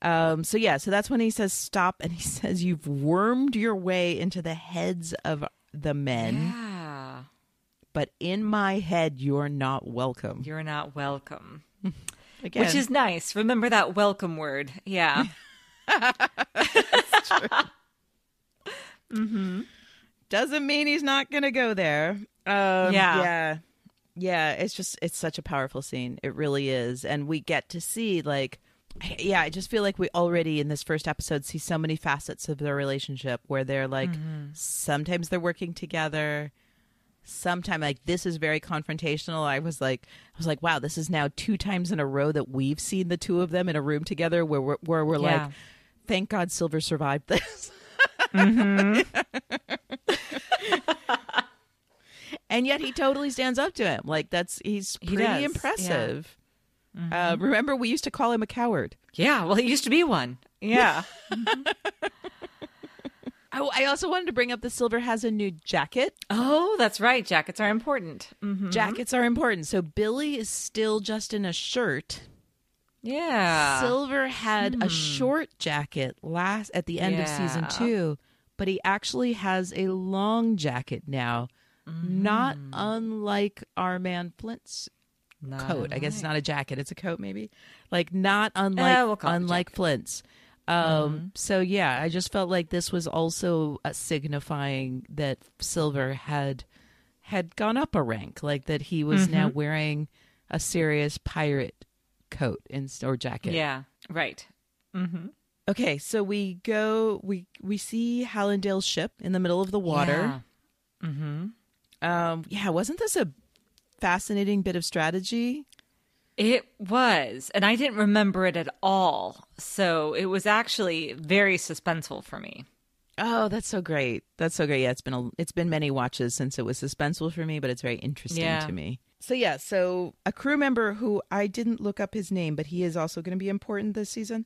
So that's when he says stop, and he says, you've wormed your way into the heads of the men. Yeah. But in my head, you're not welcome. You're not welcome. Again. Which is nice. Remember that welcome word. Yeah. That's true. Doesn't mean he's not going to go there. Yeah. It's such a powerful scene. It really is. And we get to see I just feel like we already in this first episode see so many facets of their relationship where they're like, sometimes they're working together. Sometimes this is very confrontational. I was like, wow, this is now 2 times in a row that we've seen the 2 of them in a room together where we're like, thank God Silver survived this. And yet he totally stands up to him. He's pretty impressive. Yeah. Remember, we used to call him a coward. Yeah, well, he used to be one. Yeah. I also wanted to bring up that Silver has a new jacket. Oh, that's right. Jackets are important. Jackets are important. So Billy is still just in a shirt. Yeah. Silver had a short jacket at the end of season 2, but he actually has a long jacket now. Not unlike our man Flint's coat. I guess it's not a jacket. It's a coat, maybe. Not unlike Flint's. So I just felt like this was also signifying that Silver had gone up a rank, that he was now wearing a serious pirate coat or jacket. Yeah, right. Okay, so we see Hallandale's ship in the middle of the water. Wasn't this a fascinating bit of strategy? It was, and I didn't remember it at all. So it was actually very suspenseful for me. Oh, that's so great. Yeah, it's been many watches since it was suspenseful for me, but it's very interesting to me. So a crew member who I didn't look up his name, but he is also going to be important this season.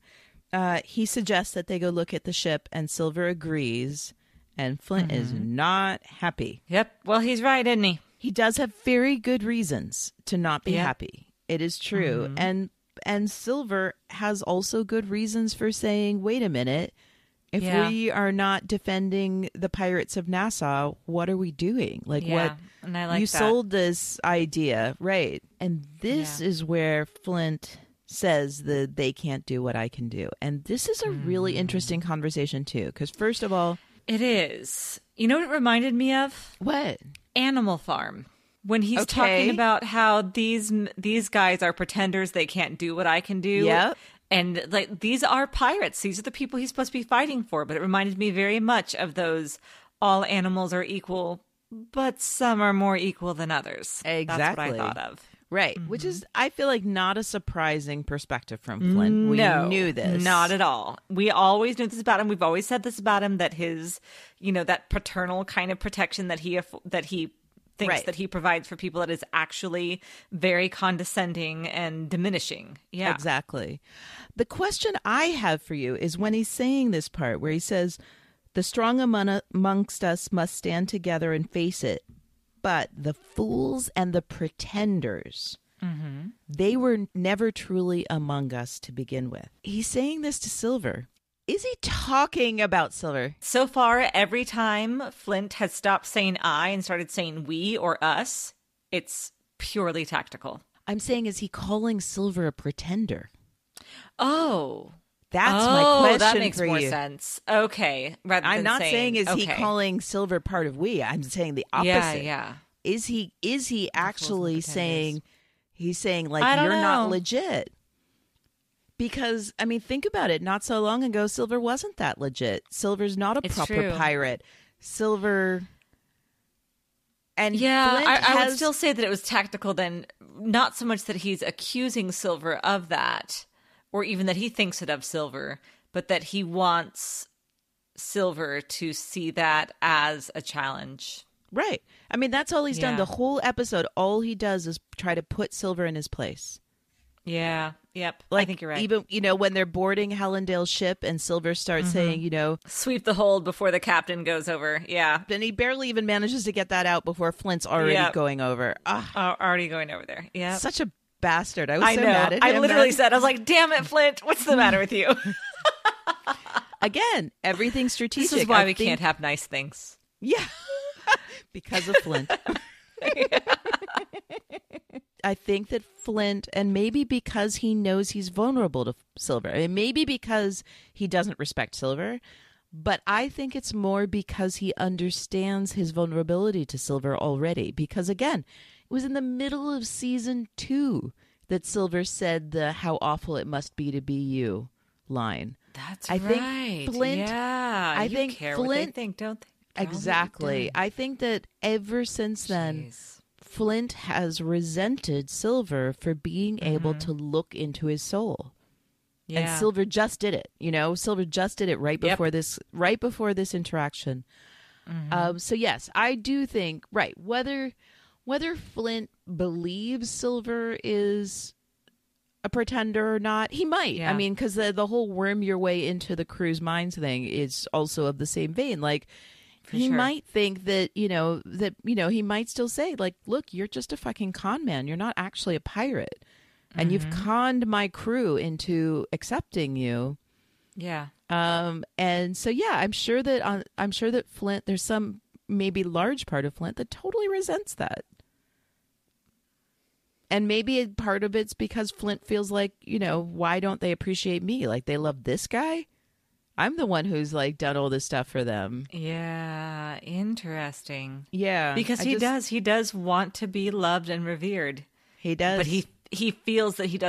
He suggests that they go look at the ship, and Silver agrees, and Flint is not happy. Yep. Well, he's right, isn't he? He does have very good reasons to not be Yeah. happy. It is true. And Silver has also good reasons for saying, wait a minute, if Yeah. we are not defending the pirates of Nassau, what are we doing? Like, what? And I like You that. sold this idea, right? And this is where Flint says that they can't do what I can do. And this is a really interesting conversation, too. Because first of all... It is. You know what it reminded me of? What? Animal Farm. When he's Okay. talking about how these guys are pretenders, they can't do what I can do. Yep. And like these are pirates. These are the people he's supposed to be fighting for. But it reminded me very much of those all animals are equal, but some are more equal than others. That's Exactly. what I thought of. Right. Which is, I feel like, not a surprising perspective from Flint. No, We knew this. Not at all. We always knew this about him. We've always said this about him, that his, that paternal kind of protection that he thinks Right. that he provides for people that is actually very condescending and diminishing. Yeah. Exactly. The question I have for you is when he's saying this part where he says, the strong amongst us must stand together and face it. But the fools and the pretenders, they were never truly among us to begin with. He's saying this to Silver. Is he talking about Silver? So far, every time Flint has stopped saying I and started saying we or us, it's purely tactical. I'm saying, is he calling Silver a pretender? Oh. That's my question that makes for more you. sense. Okay. Rather I'm than not saying is he okay. calling Silver part of we. I'm saying the opposite. Yeah. Is he actually pretenders. saying, he's saying like, I don't you're not know. legit? Because, I mean, think about it. Not so long ago, Silver wasn't that legit. Silver's not a It's proper true. pirate. Silver... And Yeah, Flint I would has- still say that it was tactical then, not so much that he's accusing Silver of that, or even that he thinks it of Silver, but that he wants Silver to see that as a challenge. Right. I mean, that's all he's done. Yeah. The whole episode, all he does is try to put Silver in his place. Yeah, yep, Like, I think you're right. Even, when they're boarding Hallandale's ship and Silver starts saying, Sweep the hold before the captain goes over. Yeah. and he barely even manages to get that out before Flint's already Yep. going over. Already going over there. Yeah. Such a bastard. I was I so know. mad at I him. literally then. said, I was like, damn it, Flint, what's the matter with you? Again, everything's strategic. This is why I we think- can't have nice things. Yeah. Because of Flint. I think that Flint, and maybe because he knows he's vulnerable to Silver, and maybe because he doesn't respect Silver, but I think it's more because he understands his vulnerability to Silver already. Because again, it was in the middle of season 2 that Silver said the "how awful it must be to be you" line. That's I think right. Flint- Yeah. I you think care what they Flint- think, don't they? Exactly. I think that ever since then, Jeez. Flint has resented Silver for being able to look into his soul. Yeah. And Silver just did it. Silver just did it right Yep. before this interaction. So yes, I do think whether Flint believes Silver is a pretender or not, he might. Yeah. I mean, because the whole worm your way into the crew's minds thing is also of the same vein. Like, he sure. might think that, he might still say, like, look, you're just a fucking con man. You're not actually a pirate. And you've conned my crew into accepting you. Yeah. And so, yeah, I'm sure that Flint, there's some maybe large part of Flint that totally resents that. And maybe part of it's because Flint feels like, why don't they appreciate me? Like, they love this guy? I'm the one who's, like, done all this stuff for them. Yeah. Interesting. Yeah. Because he does want to be loved and revered. He does. But he feels that he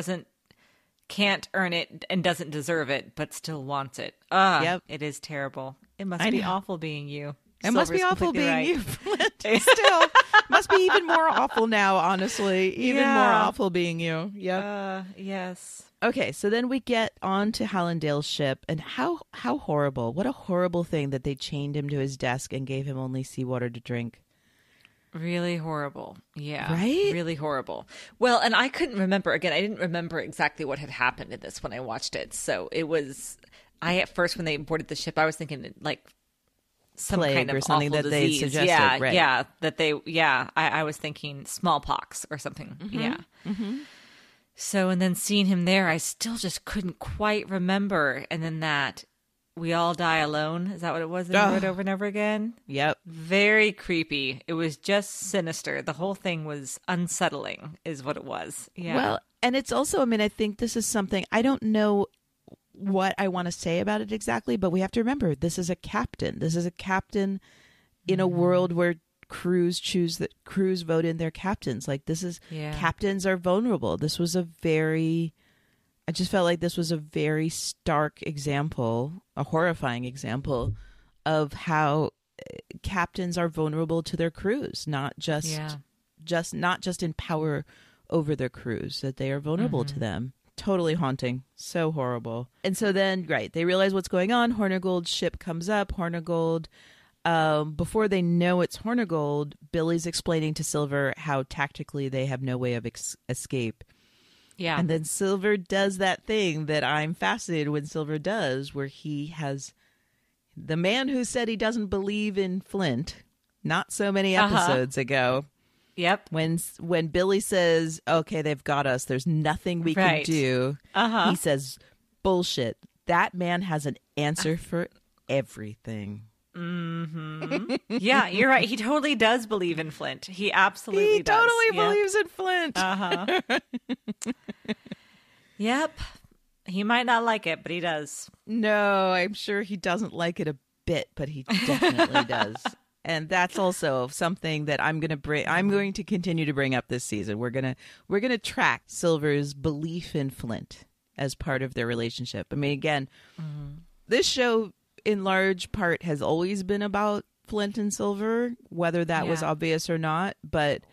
can't earn it and doesn't deserve it, but still wants it. Yep. It is terrible. It must I be know. awful being you. It must be Silver's awful completely being right. you, Flint. Still. Must be even more awful now, honestly. Even more Yeah. awful being you. Yep. Yes. Okay, so then we get on to Hallandale's ship, and how horrible. What a horrible thing that they chained him to his desk and gave him only seawater to drink. Really horrible. Yeah. Right? Really horrible. Well, and I couldn't remember, again, I didn't remember exactly what had happened in this when I watched it. So it was, at first when they boarded the ship, I was thinking like some plague kind of or something awful that they disease. suggested. Yeah, right. yeah, that they. Yeah, I was thinking smallpox or something. Yeah. So, and then seeing him there, I still just couldn't quite remember. And then that "we all die alone." Is that what it was? That he wrote over and over again. Yep. Very creepy. It was just sinister. The whole thing was unsettling, is what it was. Yeah. Well, and it's also, I mean, I think this is something, I don't know what I want to say about it exactly, but we have to remember this is a captain. This is a captain in a world where crews vote in their captains. Like this is, captains are vulnerable. This was I just felt like this was a very stark example, a horrifying example of how captains are vulnerable to their crews, not just in power over their crews, that they are vulnerable to them. Totally haunting. So horrible. And so then, right, they realize what's going on. Hornigold's ship comes up. Hornigold, before they know it's Hornigold, Billy's explaining to Silver how tactically they have no way of escape. Yeah. And then Silver does that thing that I'm fascinated when Silver does, where he has the man who said he doesn't believe in Flint, not so many episodes ago. Yep. When Billy says, okay, they've got us, there's nothing we can do, he says, bullshit. That man has an answer for everything. Yeah, you're right. He totally does believe in Flint. He absolutely does. He totally believes in Flint. Yep. He might not like it, but he does. No, I'm sure he doesn't like it a bit, but he definitely does. And that's also something that I'm going to continue to bring up this season. We're gonna track Silver's belief in Flint as part of their relationship. I mean, again, this show in large part has always been about Flint and Silver, whether that was obvious or not. But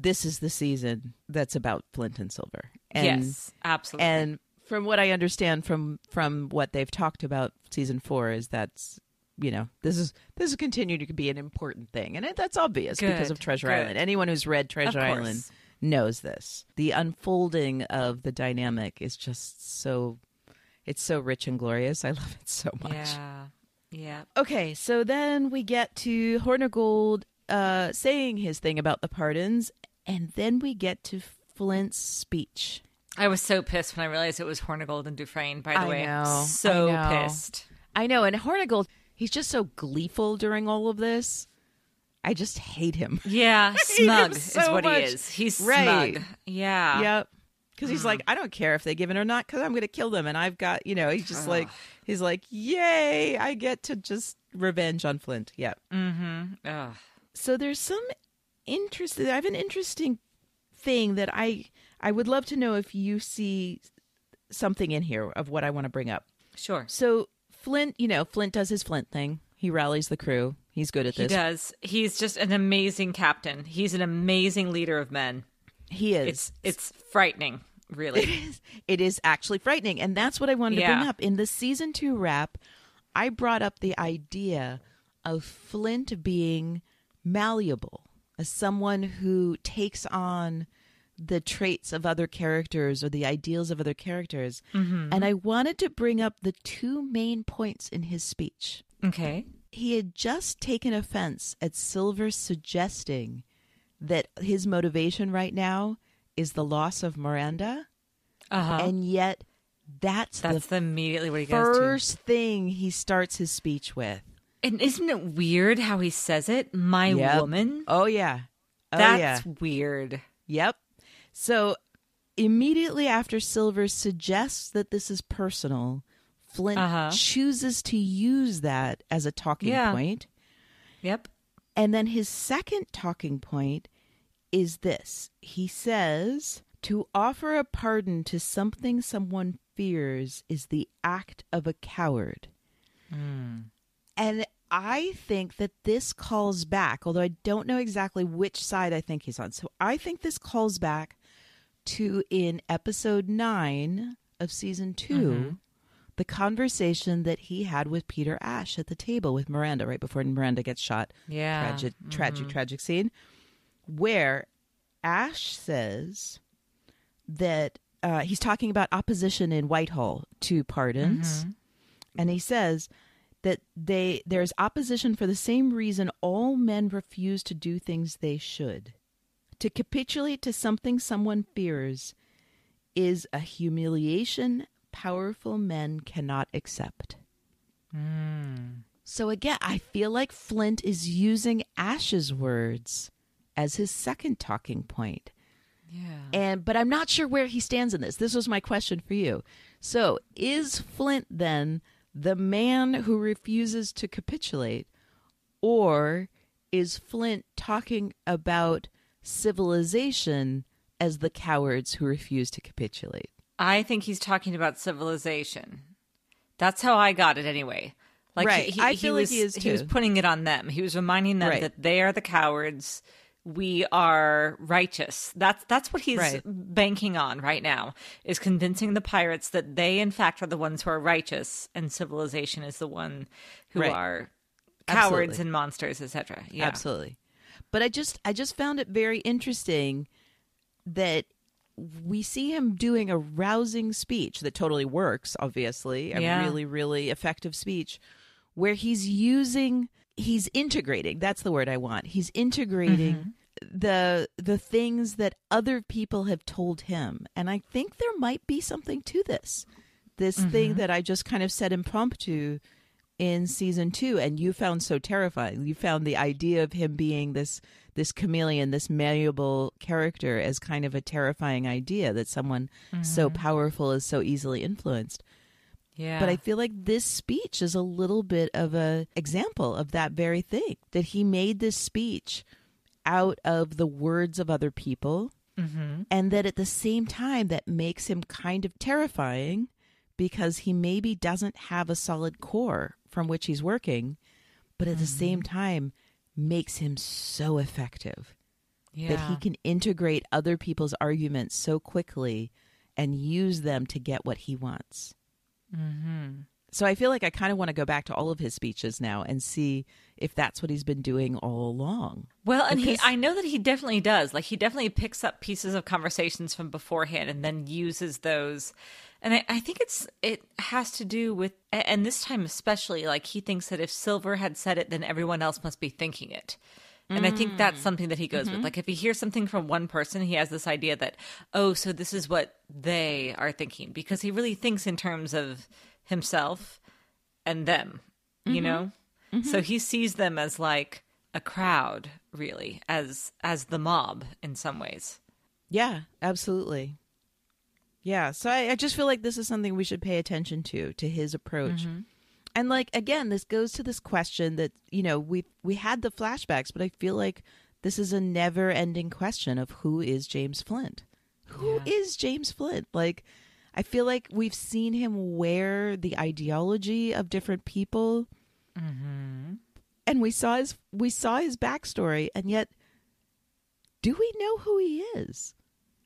this is the season that's about Flint and Silver. And, yes, absolutely. And from what I understand from what they've talked about season 4 is that's, this is continuing to be an important thing. And that's obvious because of Treasure Island. Anyone who's read Treasure Island knows this. The unfolding of the dynamic is just so rich and glorious. I love it so much. Yeah. Okay, so then we get to Hornigold saying his thing about the pardons, and then we get to Flint's speech. I was so pissed when I realized it was Hornigold and Dufresne, by the way. I know. Pissed. I know, and Hornigold, he's just so gleeful during all of this. I just hate him. Yeah, smug so is what much. he is. He's right. smug. Yeah. Yep. Because he's like, I don't care if they give it or not, because I'm going to kill them. And I've got, he's just he's like, yay, I get to just revenge on Flint. Yep. Ugh. So there's some I have an interesting thing that I would love to know if you see something in here of what I want to bring up. Sure. So Flint, Flint does his Flint thing. He rallies the crew. He's good at this. He does. He's just an amazing captain. He's an amazing leader of men. He is. It's frightening, really. It is actually frightening. And that's what I wanted to bring up. In the season 2 wrap, I brought up the idea of Flint being malleable, as someone who takes on the traits of other characters or the ideals of other characters. And I wanted to bring up the 2 main points in his speech. Okay. He had just taken offense at Silver suggesting that his motivation right now is the loss of Miranda. And yet that's immediately what he goes to. First thing he starts his speech with. And isn't it weird how he says it? My woman? Oh, yeah. That's weird. Yep. So immediately after Silver suggests that this is personal, Flint chooses to use that as a talking point. Yep. And then his second talking point is this. He says, to offer a pardon to something someone fears is the act of a coward. And I think that this calls back, although I don't know exactly which side I think he's on. So I think this calls back to in episode 9 of season 2, the conversation that he had with Peter Ash at the table with Miranda right before Miranda gets shot. Yeah. Tragic scene where Ash says that he's talking about opposition in Whitehall to pardons. And he says, that there's opposition for the same reason all men refuse to do things they should. To capitulate to something someone fears is a humiliation powerful men cannot accept. So again, I feel like Flint is using Ash's words as his second talking point. Yeah. But I'm not sure where he stands in this. This was my question for you. So is Flint then the man who refuses to capitulate, or is Flint talking about civilization as the cowards who refuse to capitulate? I think he's talking about civilization. That's how I got it anyway. Like right. I feel like he is too. He was putting it on them. He was reminding them that they are the cowards. We are righteous. That's what he's banking on right now, is convincing the pirates that they, in fact, are the ones who are righteous, and civilization is the one who are cowards and monsters, etc. Yeah, absolutely. But I just found it very interesting that we see him doing a rousing speech that totally works, obviously, a really, really effective speech, where he's integrating, that's the word I want. He's integrating the things that other people have told him. And I think there might be something to this thing that I just kind of said impromptu in season 2, and you found so terrifying. You found the idea of him being this chameleon, this malleable character, as kind of a terrifying idea, that someone so powerful is so easily influenced. Yeah. But I feel like this speech is a little bit of an example of that very thing, that he made this speech out of the words of other people, and that at the same time that makes him kind of terrifying, because he maybe doesn't have a solid core from which he's working, but at the same time makes him so effective that he can integrate other people's arguments so quickly and use them to get what he wants. So I feel like I kind of want to go back to all of his speeches now and see if that's what he's been doing all along. Well, and I know that he definitely does. Like, he definitely picks up pieces of conversations from beforehand and then uses those. And I think it has to do with, and this time especially, like, he thinks that if Silver had said it, then everyone else must be thinking it. And I think that's something that he goes with. Like, if he hears something from one person, he has this idea that, oh, so this is what they are thinking. Because he really thinks in terms of himself and them, you know? So he sees them as like a crowd, really, as the mob in some ways. Yeah, absolutely. Yeah, so I just feel like this is something we should pay attention to his approach. And like, again, this goes to this question that, you know, we had the flashbacks, but I feel like this is a never-ending question of who is James Flint? Who is James Flint? Like, I feel like we've seen him wear the ideology of different people, and we saw his backstory, and yet, do we know who he is?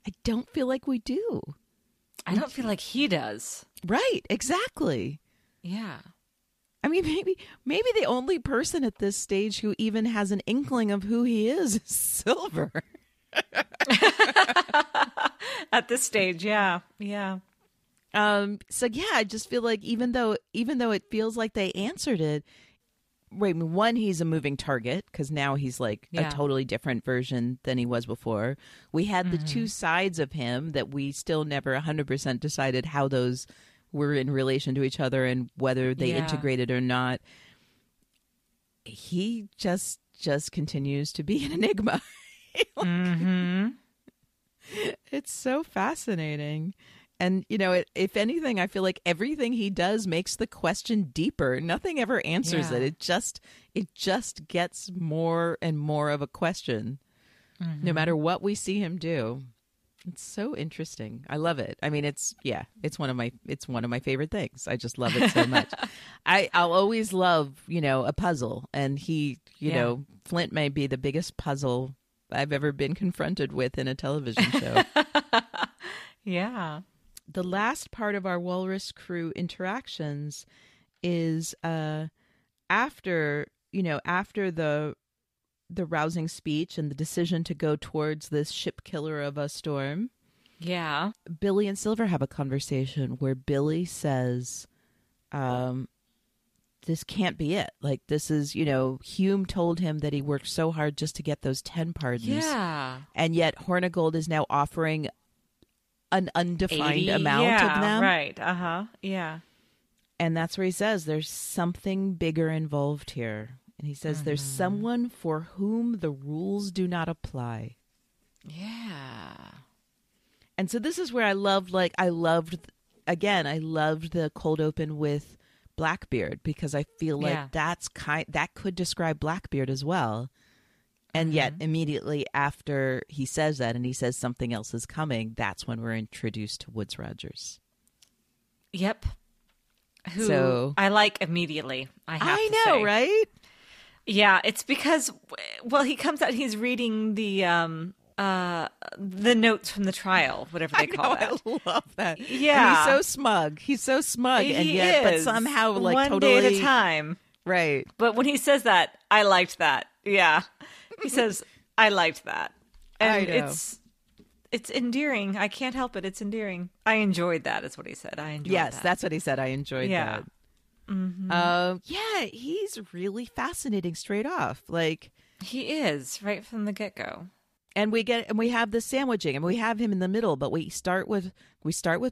I don't feel like we do. I don't feel like he does. Right, exactly. Yeah. I mean, maybe the only person at this stage who even has an inkling of who he is Silver. At this stage, yeah. So yeah, I just feel like even though it feels like they answered it, right? One, he's a moving target because now he's like a totally different version than he was before. We had the two sides of him that we still never 100% decided how those were in relation to each other and whether they integrated or not. He just continues to be an enigma. It's so fascinating. And, you know, if anything, I feel like everything he does makes the question deeper. Nothing ever answers it. It just gets more and more of a question, no matter what we see him do. It's so interesting. I love it. I mean, it's one of my favorite things. I just love it so much. I'll always love, you know, a puzzle, and he, you know, Flint may be the biggest puzzle I've ever been confronted with in a television show. Yeah. The last part of our Walrus crew interactions is after the rousing speech and the decision to go towards this ship killer of a storm. Yeah. Billy and Silver have a conversation where Billy says this can't be it. Like, this is, Hume told him that he worked so hard just to get those 10 pardons. Yeah. And yet Hornigold is now offering an undefined 80? amount of them. Right. Yeah. And that's where he says there's something bigger involved here. And he says there's someone for whom the rules do not apply. Yeah. And so this is where I loved the cold open with Blackbeard, because I feel like that could describe Blackbeard as well. And yet immediately after he says that and he says something else is coming, that's when we're introduced to Woodes Rogers. Yep. Who I like immediately. I know, say. Right? Yeah, it's because, he comes out, he's reading the notes from the trial, whatever they call that. I love that. Yeah. And he's so smug. But somehow, like, one totally... day at a time. Right. But when he says that, I liked that. Yeah. He says, I liked that. And I know. it's endearing. I can't help it. It's endearing. I enjoyed that, is what he said. I enjoyed that. Yes, that's what he said. I enjoyed that. Mm-hmm. He's really fascinating straight off. Like, he is right from the get-go. And we have the sandwiching, and we have him in the middle, but we start with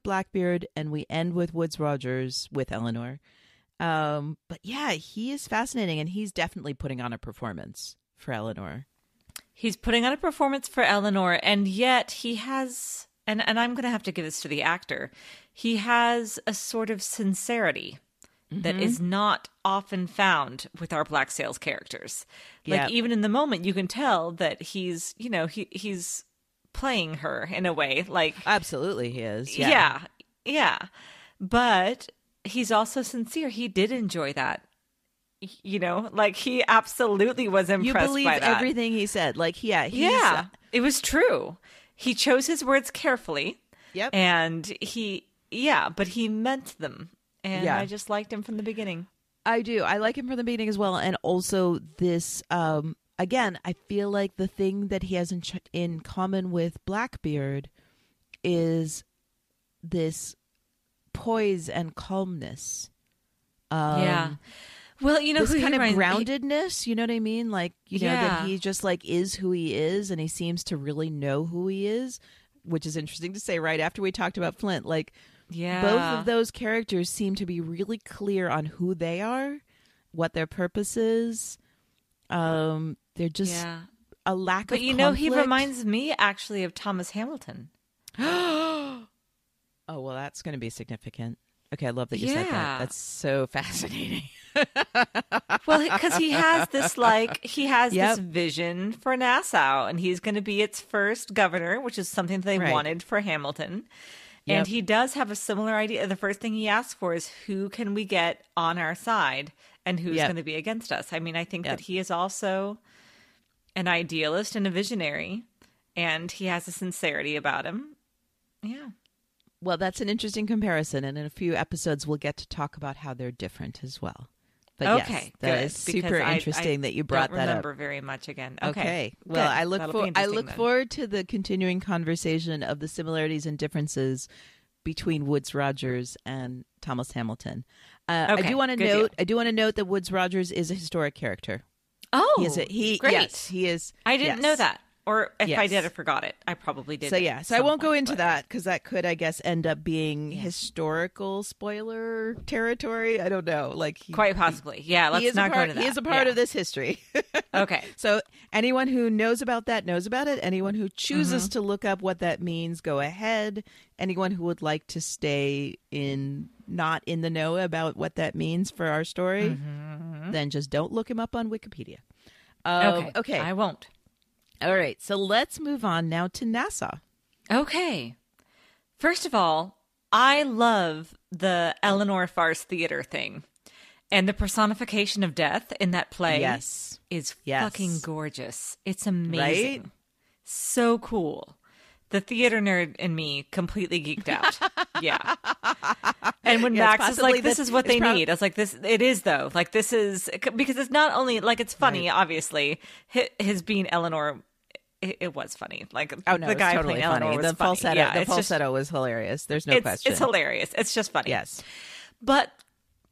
Blackbeard and we end with Woodes Rogers with Eleanor. But yeah, he is fascinating, and he's definitely putting on a performance for Eleanor. He's putting on a performance for Eleanor, and yet he has, and I'm going to have to give this to the actor, he has a sort of sincerity that is not often found with our Black Sails characters. Like, even in the moment, you can tell that he's, he's playing her in a way. Like, absolutely he is. Yeah. But he's also sincere. He did enjoy that. Like, he absolutely was impressed by that. You believe everything he said. Like, it was true. He chose his words carefully. Yep. And but he meant them. And I just liked him from the beginning. I do. I like him from the beginning as well. And also this, again, I feel like the thing that he has in common with Blackbeard is this poise and calmness. Well, this who kind of groundedness, you know what I mean? Like, know, that he just like is who he is, and he seems to really know who he is, which is interesting to say right after we talked about Flint. Like, both of those characters seem to be really clear on who they are, what their purpose is. They're just a lack of conflict. But he reminds me actually of Thomas Hamilton. Oh, well, that's going to be significant. Okay, I love that you said that. That's so fascinating. Well, because he has this this vision for Nassau, and he's going to be its first governor, which is something that they wanted for Hamilton. Yep. And he does have a similar idea. The first thing he asks for is, who can we get on our side and who's going to be against us? I mean, I think that he is also an idealist and a visionary, and he has a sincerity about him. Yeah. Well, that's an interesting comparison. And in a few episodes, we'll get to talk about how they're different as well. But yes, that is super interesting that you brought that up. I don't remember very much again. Okay. Well, I look forward to the continuing conversation of the similarities and differences between Woodes Rogers and Thomas Hamilton. I do want to note that Woodes Rogers is a historic character. Oh, great! Yes, he is. I didn't know that. Or if I did, I forgot it. I probably did. So I won't go into that because that could, I guess, end up being historical spoiler territory. I don't know. Quite possibly. Let's not go into that. He is a part of this history. Okay. So anyone who knows about that knows about it. Anyone who chooses to look up what that means, go ahead. Anyone who would like to stay not in the know about what that means for our story, then just don't look him up on Wikipedia. Okay. I won't. All right, so let's move on now to Nassau. Okay. First of all, I love the Eleanor farce theater thing. And the personification of death in that play is fucking gorgeous. It's amazing. Right? So cool. The theater nerd in me completely geeked out. Yeah. And when Max is like, this is what they need. I was like, it is though. Like, this is, because it's not only, like, it's funny, obviously. His being Eleanor, it was funny. Like, the guy totally playing Eleanor was the funny. falsetto was hilarious. There's no question. It's hilarious. It's just funny. Yes. But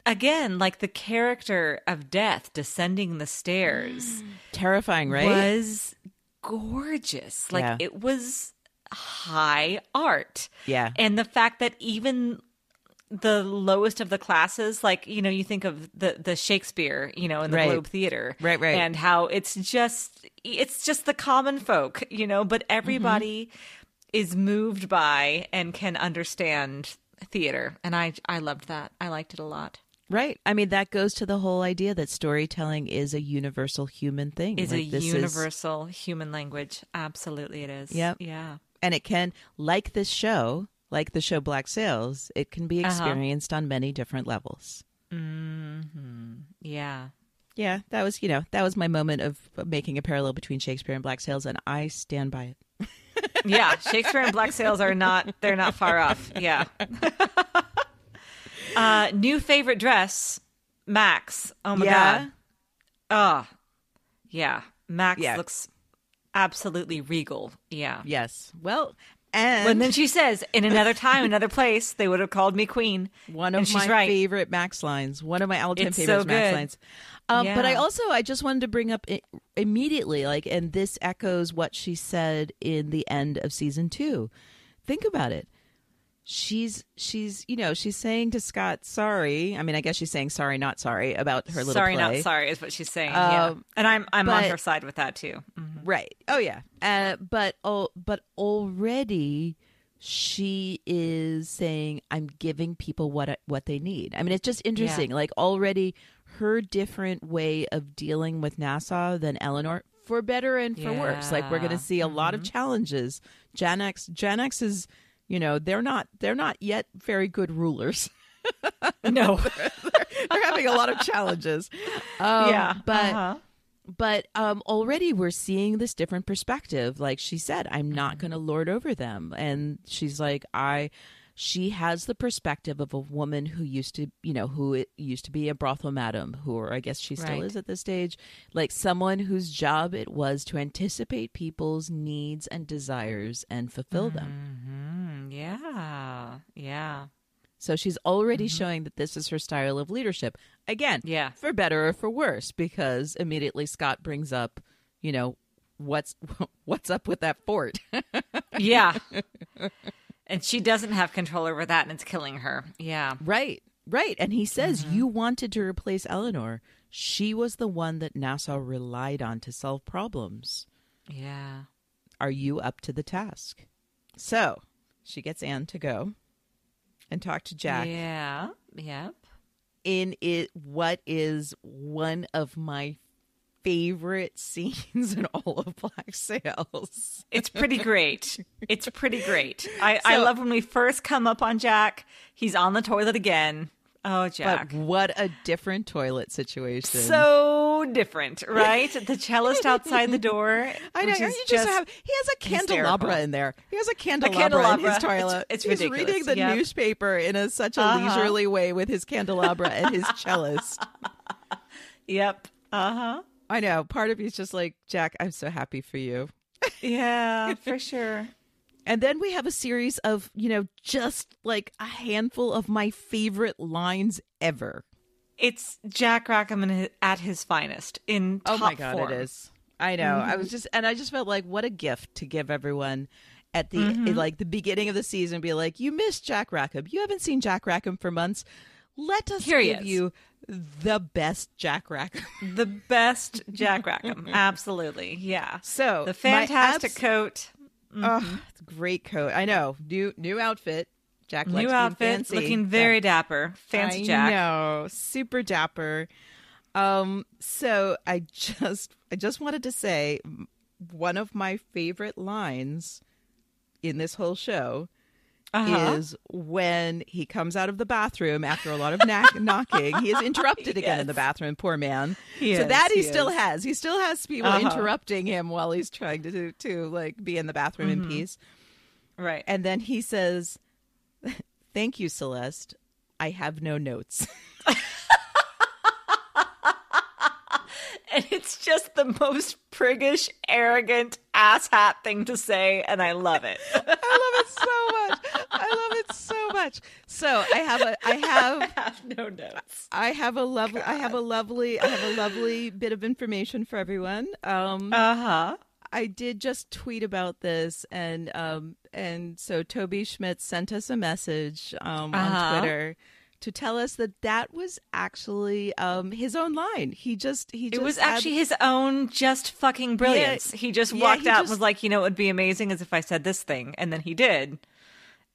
again, like the character of Death descending the stairs Terrifying, right? was gorgeous. Like Yeah. it was high art. Yeah. And the fact that even the lowest of the classes, like, you know, you think of the Shakespeare, you know, in the Right. Globe Theater. Right. And how it's just the common folk, you know, but everybody is moved by and can understand theater. And I loved that. I liked it a lot. Right. I mean, that goes to the whole idea that storytelling is a universal human thing. Is Like, a this universal human language. Absolutely it is. Yep. Yeah. And it can, like this show, like the show Black Sails, it can be experienced on many different levels. Yeah. Yeah, that was my moment of making a parallel between Shakespeare and Black Sails, and I stand by it. Yeah. Shakespeare and Black Sails they're not far off. Yeah. New favorite dress, Max. Oh my God. Oh, yeah. Max looks absolutely regal. Yeah. Yes. Well, And then she says, in another time, another place, they would have called me queen. One of my favorite Max lines. One of my all-time It's favorite so Max good. lines. But I just wanted to bring up immediately, like, and this echoes what she said in the end of season 2. Think about it. She's saying to Scott, sorry. I mean, I guess she's saying sorry, not sorry about her little sorry, play. not sorry is what she's saying. Yeah. And I'm on her side with that too. Right. Oh yeah. But already she is saying, I'm giving people what they need. I mean, it's just interesting. Yeah. Like already her different way of dealing with Nassau than Eleanor, for better and for worse. Like we're going to see a lot of challenges. Gen X is, you know, they're not yet very good rulers. No. They're having a lot of challenges. But already we're seeing this different perspective. Like she said, I'm not going to lord over them. And she's like, she has the perspective of a woman who used to be a brothel madam, or I guess she still is at this stage, like someone whose job it was to anticipate people's needs and desires and fulfill them. Yeah. Yeah. So she's already showing that this is her style of leadership. Again, for better or for worse, because immediately Scott brings up, you know, what's up with that fort? Yeah. And she doesn't have control over that, and it's killing her. Yeah. Right. And he says, you wanted to replace Eleanor. She was the one that Nassau relied on to solve problems. Yeah. Are you up to the task? So she gets Anne to go and talk to Jack. Yeah. Yep. In it, what is one of my favorite scenes in all of Black Sails. It's pretty great. I love when we first come up on Jack. He's on the toilet again. Oh, Jack. But what a different toilet situation. So different, right? The cellist outside the door. I know. He has a candelabra in there. He has a candelabra in his toilet. It's He's ridiculous. reading the newspaper in such a leisurely way with his candelabra and his cellist. Yep. I know. Part of me's just like, Jack, I'm so happy for you. Yeah, for sure. And then we have a series of, you know, just like a handful of my favorite lines ever. It's Jack Rackham at his finest in top form. Oh my God, form. it is. I know. I just felt like what a gift to give everyone at the like the beginning of the season. Be like, you missed Jack Rackham. You haven't seen Jack Rackham for months. Let us give you the best Jack Rackham. The best Jack Rackham. Absolutely. Yeah. So the fantastic coat. Oh, it's a great coat. I know. New outfit. Jack likes new being outfit, fancy. looking very dapper. Fancy Jack. I know. Super dapper. So I just wanted to say one of my favorite lines in this whole show is when he comes out of the bathroom after a lot of knocking. He is interrupted again in the bathroom, poor man. He still has. He still has people interrupting him while he's trying to like be in the bathroom in peace. Right. And then he says, "Thank you, Celeste. I have no notes." And it's just the most priggish, arrogant, asshat thing to say, and I love it. I love it so much. I love it so much. So I have no notes. I have a lovely bit of information for everyone. I did just tweet about this, and so Toby Schmitz sent us a message on Twitter to tell us that was actually his own line. It was actually his own just fucking brilliance. He just walked out and was like, it would be amazing as if I said this thing, and then he did.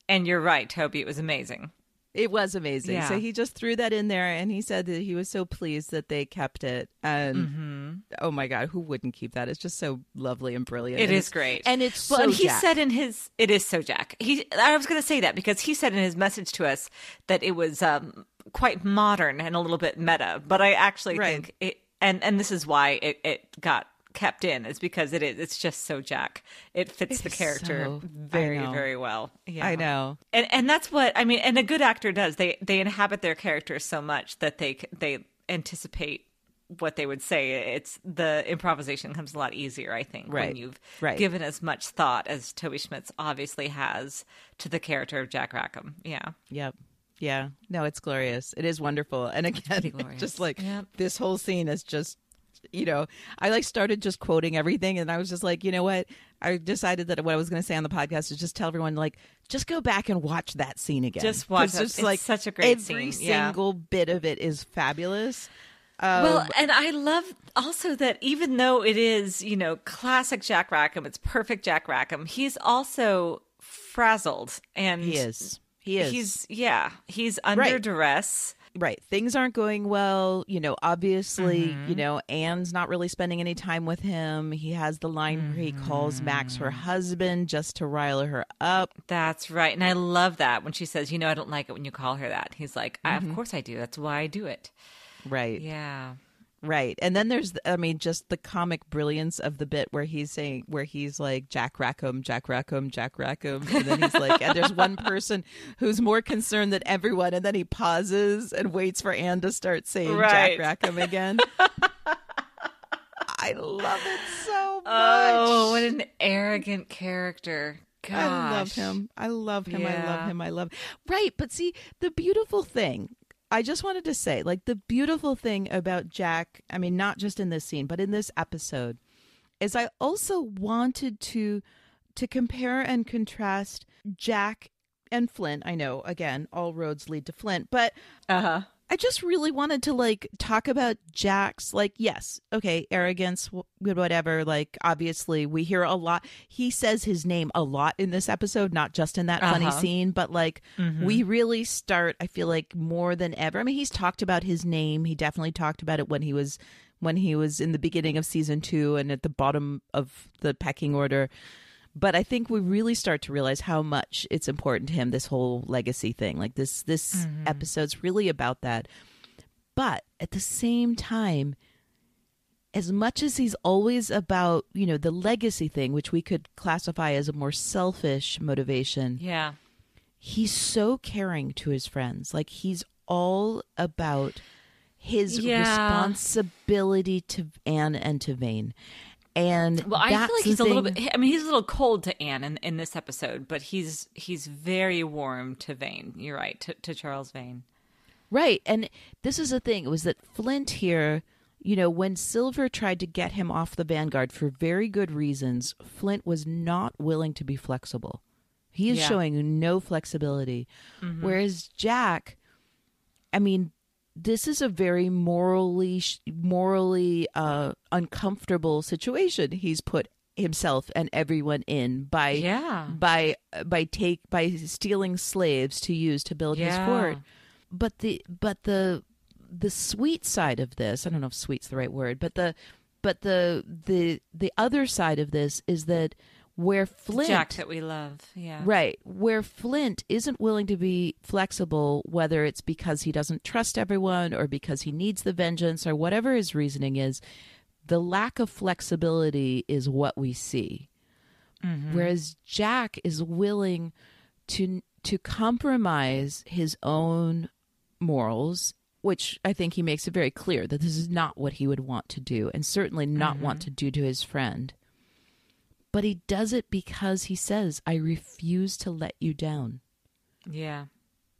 And you're right, Toby, it was amazing. It was amazing. Yeah. So he just threw that in there, and he said that he was so pleased that they kept it. And oh my God, who wouldn't keep that? It's just so lovely and brilliant. It is great. And it's well, so and he Jack. said it is so Jack. I was going to say that because he said in his message to us that it was quite modern and a little bit meta. But I actually think it, and this is why it got kept in, is because it's just so Jack. It fits the character very, very well. Yeah. I know. And that's what I mean, and a good actor does. They inhabit their characters so much that they anticipate what they would say. It's the improvisation comes a lot easier, I think, when you've given as much thought as Toby Schmitz obviously has to the character of Jack Rackham. Yeah. Yep. Yeah. No, it's glorious. It is wonderful. And again, just like this whole scene is just, I started just quoting everything, and I was just like, you know what? I decided that what I was going to say on the podcast is just tell everyone, just go back and watch that scene again. Just watch it. It's such a great scene. Every single bit of it is fabulous. Well, and I love also that even though it is, classic Jack Rackham, it's perfect Jack Rackham, he's also frazzled. And he is. He's under duress. Right. Things aren't going well. Obviously, Anne's not really spending any time with him. He has the line where he calls Max her husband just to rile her up. That's right. And I love that when she says, I don't like it when you call her that. He's like, of course I do. That's why I do it. Right. Yeah. Right. And then there's, just the comic brilliance of the bit where he's like, Jack Rackham, Jack Rackham, Jack Rackham. And then he's like, and there's one person who's more concerned than everyone. And then he pauses and waits for Anne to start saying Jack Rackham again. I love it so much. Oh, what an arrogant character. Gosh. I love him. Right. But see, the beautiful thing, I just wanted to say, the beautiful thing about Jack, not just in this scene, but in this episode, is I also wanted to compare and contrast Jack and Flint. I know, again, all roads lead to Flint, but I just really wanted to talk about Jack's yes, okay, arrogance, whatever. Obviously we hear a lot. He says his name a lot in this episode, not just in that funny scene, but we really start, I feel more than ever. He's talked about his name. He definitely talked about it when he was in the beginning of season 2 and at the bottom of the pecking order. But I think we really start to realize how much it's important to him, this whole legacy thing. This episode's really about that. But at the same time, as much as he's always about, the legacy thing, which we could classify as a more selfish motivation. Yeah. He's so caring to his friends. He's all about his responsibility to Anne and to Vane. And I feel like he's a little bit. He's a little cold to Anne in this episode, but he's very warm to Vane. You're right, to Charles Vane. Right, and this is the thing. It was that Flint here, when Silver tried to get him off the Vanguard for very good reasons, Flint was not willing to be flexible. He is showing no flexibility, whereas Jack, this is a very morally uncomfortable situation he's put himself and everyone in by stealing slaves to use to build his fort. But the sweet side of this, I don't know if sweet's the right word, but the other side of this is that where Flint, Jack that we love, right, where Flint isn't willing to be flexible, whether it's because he doesn't trust everyone or because he needs the vengeance or whatever his reasoning is, the lack of flexibility is what we see. Whereas Jack is willing to compromise his own morals which I think he makes it very clear that this is not what he would want to do, and certainly not want to do to his friend. But he does it because he says, I refuse to let you down. Yeah.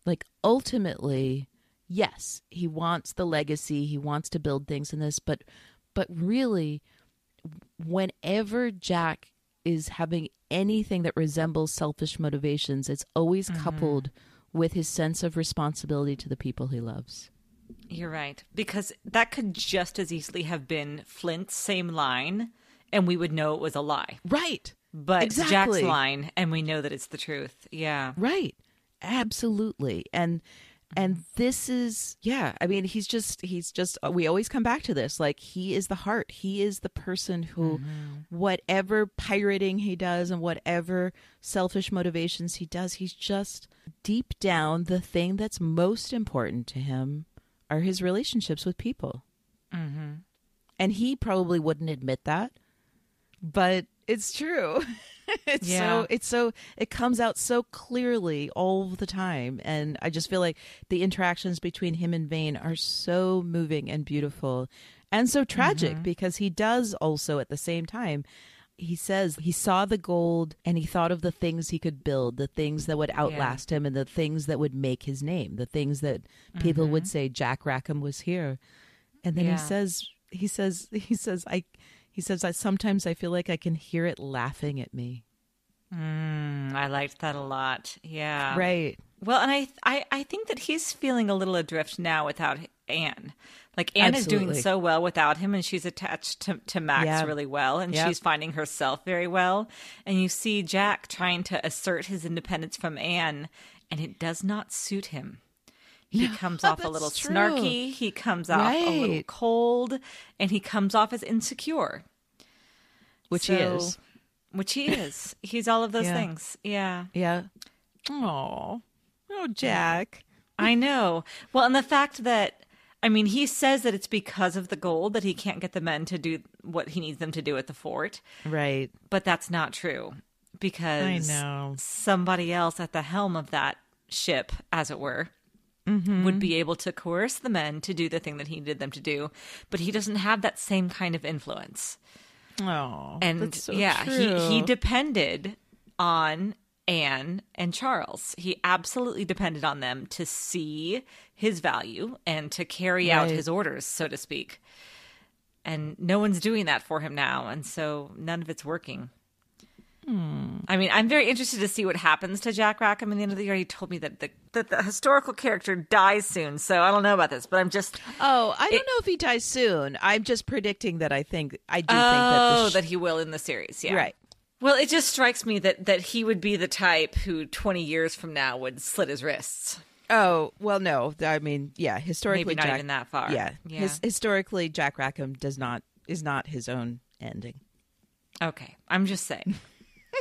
Like, ultimately, yes, he wants the legacy, he wants to build things in this, but really, whenever Jack is having anything that resembles selfish motivations, it's always coupled with his sense of responsibility to the people he loves. You're right. Because that could just as easily have been Flint's same line, and we would know it was a lie. Right. But exactly. Jack's line, and we know that it's the truth. Yeah. Right. Absolutely. And this is, I mean, he's just, we always come back to this. Like, he is the heart. He is the person who, whatever pirating he does and whatever selfish motivations he does, he's just deep down, the thing that's most important to him are his relationships with people. Mm-hmm. And he probably wouldn't admit that, but it's true. It comes out so clearly all the time. And I just feel like the interactions between him and Vane are so moving and beautiful and so tragic, because he does also at the same time, he says he saw the gold and he thought of the things he could build, the things that would outlast him and the things that would make his name, the things that people would say, Jack Rackham was here. And then he says, sometimes I feel like I can hear it laughing at me. I liked that a lot. Yeah. Right. Well, and I think that he's feeling a little adrift now without Anne. Like, Anne is doing so well without him, and she's attached to Max really well, and she's finding herself very well. And you see Jack trying to assert his independence from Anne, and it does not suit him. He comes off a little snarky. He comes off a little cold, and he comes off as insecure. Which he is. Which he is. He's all of those things. Yeah. Yeah. Oh, Jack. I know. Well, and the fact that, I mean, he says that it's because of the gold that he can't get the men to do what he needs them to do at the fort. Right. But that's not true, because somebody else at the helm of that ship, as it were, would be able to coerce the men to do the thing that he needed them to do. But he doesn't have that same kind of influence. Oh, and that's so true. True. He depended on Anne and Charles. He absolutely depended on them to see his value and to carry out his orders, so to speak. And no one's doing that for him now, and so none of it's working. I mean, I'm very interested to see what happens to Jack Rackham in the end of the year. He told me that the historical character dies soon, so I don't know about this, but I'm just... Oh, I don't know if he dies soon. I'm just predicting that I do think that... that he will in the series, yeah. Right. Well, it just strikes me that he would be the type who 20 years from now would slit his wrists. Oh, well, no. I mean, historically... Maybe not even that far. Yeah. Historically, Jack Rackham is not his own ending. Okay. I'm just saying.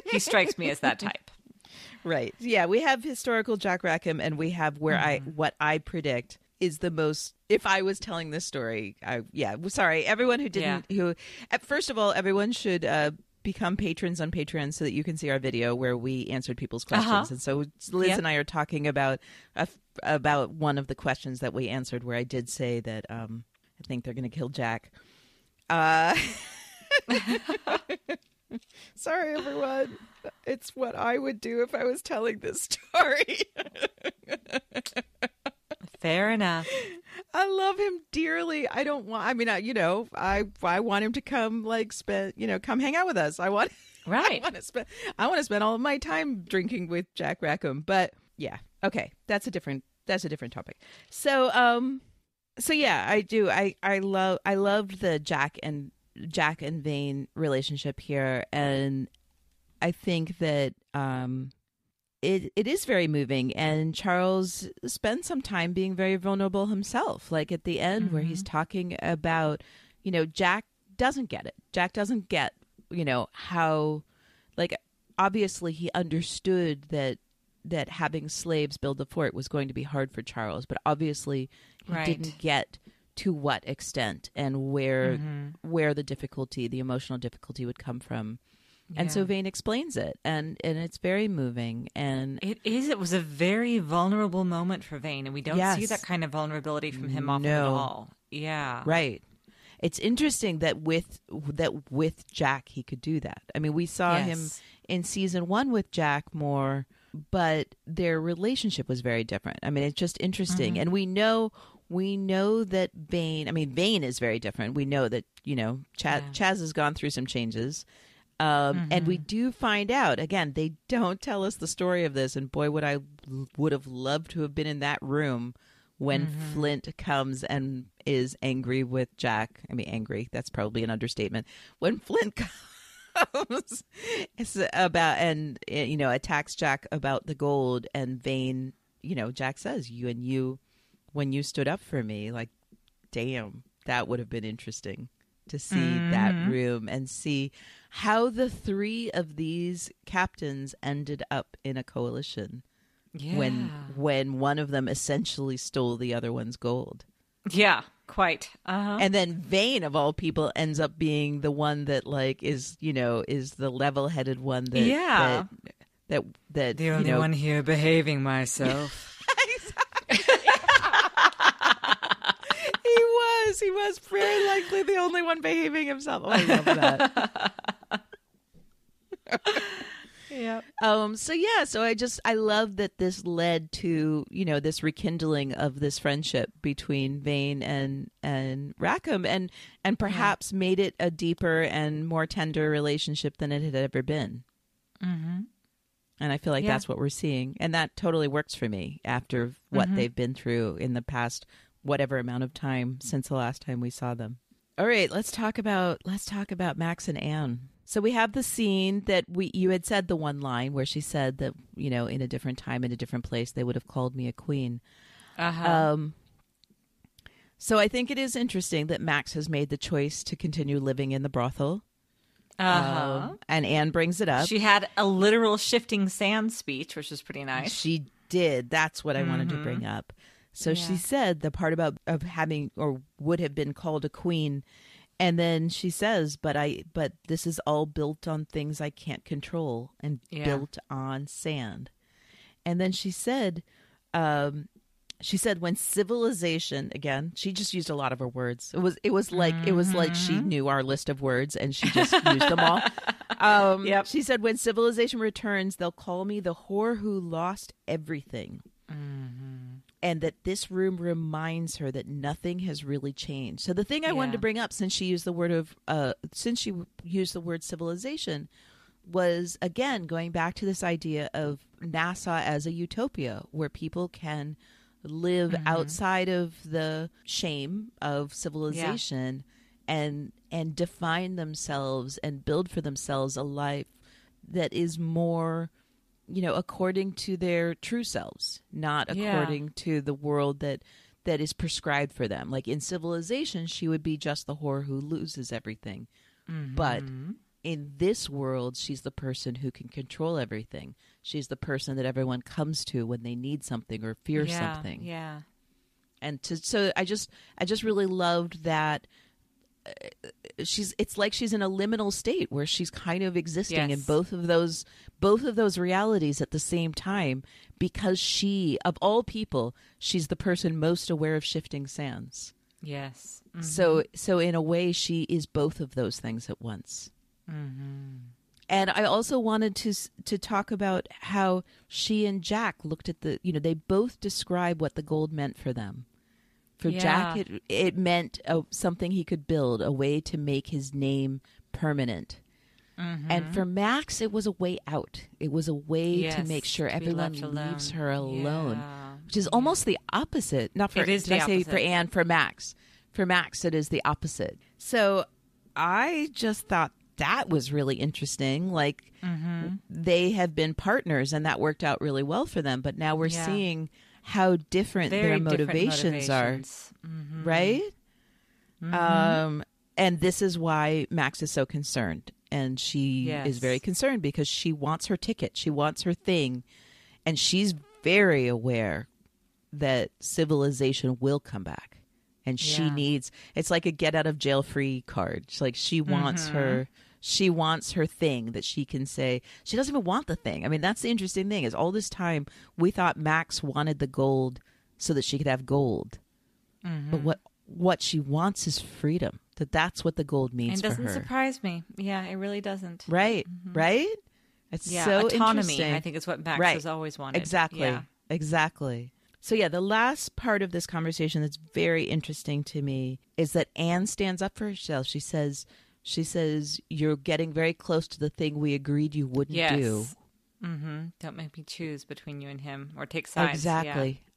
He strikes me as that type. Right. Yeah, we have historical Jack Rackham, and we have what I predict is the most... If I was telling this story, sorry, everyone who didn't... First of all, everyone should... become patrons on Patreon so that you can see our video where we answered people's questions. And so Liz and I are talking about one of the questions that we answered, where I did say that I think they're going to kill Jack. Sorry, everyone. It's what I would do if I was telling this story. Fair enough. I love him dearly. I don't want... I mean, I want him to come, come hang out with us. I want to spend all of my time drinking with Jack Rackham. But yeah, okay, that's a different topic. So, I do. I love the Jack and Vane relationship here, and I think that it is very moving, and Charles spends some time being very vulnerable himself, like at the end where he's talking about, Jack doesn't get it. Jack doesn't get, how, obviously he understood that having slaves build the fort was going to be hard for Charles, but obviously he didn't get to what extent and where the difficulty, the emotional difficulty would come from. And so Vane explains it, and it's very moving. And it is. It was a very vulnerable moment for Vane, and we don't see that kind of vulnerability from him often at all. Yeah. Right. It's interesting that with Jack he could do that. I mean, we saw him in season 1 with Jack more, but their relationship was very different. I mean, it's just interesting. And we know that Vane, I mean, Vane is very different. We know that, Chaz has gone through some changes. And we do find out, again, they don't tell us the story of this. And boy, would have loved to have been in that room when Flint comes and is angry with Jack. I mean, angry, that's probably an understatement. When Flint comes attacks Jack about the gold, and Vane, Jack says, when you stood up for me, like, damn, that would have been interesting to see that room and see how the 3 of these captains ended up in a coalition when one of them essentially stole the other one's gold. Yeah, quite. And then Vane, of all people, ends up being the one that, like, is the level-headed one that the only one here behaving myself. He was very likely the only one behaving himself. Oh, I love that. Yeah. So I love that this led to, this rekindling of this friendship between Vane and Rackham, and perhaps made it a deeper and more tender relationship than it had ever been. Mm-hmm. And I feel like that's what we're seeing. And that totally works for me after what they've been through in the past whatever amount of time since the last time we saw them. All right, let's talk about Max and Anne. So we have the scene that you had said the one line where she said that, in a different time, in a different place, they would have called me a queen. So I think it is interesting that Max has made the choice to continue living in the brothel. And Anne brings it up. She had a literal shifting sand speech, which was pretty nice. She did. That's what I wanted to bring up. So she said the part about of having or would have been called a queen, and then she says, "But this is all built on things I can't control and built on sand." And then she said, when civilization, again, she just used a lot of her words. It was like she knew our list of words and she just used them all. She said, "When civilization returns, they'll call me the whore who lost everything." And that this room reminds her that nothing has really changed. So the thing I wanted to bring up, since she used the word civilization, was again going back to this idea of Nassau as a utopia where people can live outside of the shame of civilization and define themselves and build for themselves a life that is more, according to their true selves, not according to the world that is prescribed for them. Like in civilization, she would be just the whore who loses everything. But in this world, she's the person who can control everything. She's the person that everyone comes to when they need something or fear something. Yeah. And so I just really loved that. It's like she's in a liminal state where she's kind of existing in both of those realities at the same time, because she, of all people, she's the person most aware of shifting sands. Yes. So in a way, she is both of those things at once. And I also wanted to talk about how she and Jack looked at they both describe what the gold meant for them. For Jack, it meant something he could build, a way to make his name permanent. And for Max, it was a way out. It was a way to make sure everyone leaves her alone, which is almost the opposite. Not for, did I say for Anne? For Max. For Max, it is the opposite. So I just thought that was really interesting. Like, they have been partners, and that worked out really well for them. But now we're seeing how different their motivations are, right? And this is why Max is so concerned. And she is very concerned because she wants her ticket. She wants her thing. And she's very aware that civilization will come back. And she needs, it's like a get out of jail free card. It's like she wants she wants her thing that she can say. She doesn't even want the thing. I mean, that's the interesting thing is all this time we thought Max wanted the gold so that she could have gold. Mm-hmm. But what she wants is freedom. That's what the gold means for her. It doesn't surprise me. Yeah, it really doesn't. Right, right? It's so autonomy, interesting. I think is what Max has always wanted. Exactly, exactly. So yeah, the last part of this conversation that's very interesting to me is that Anne stands up for herself. She says, "You're getting very close to the thing we agreed you wouldn't do." Mm-hmm. Don't make me choose between you and him or take sides.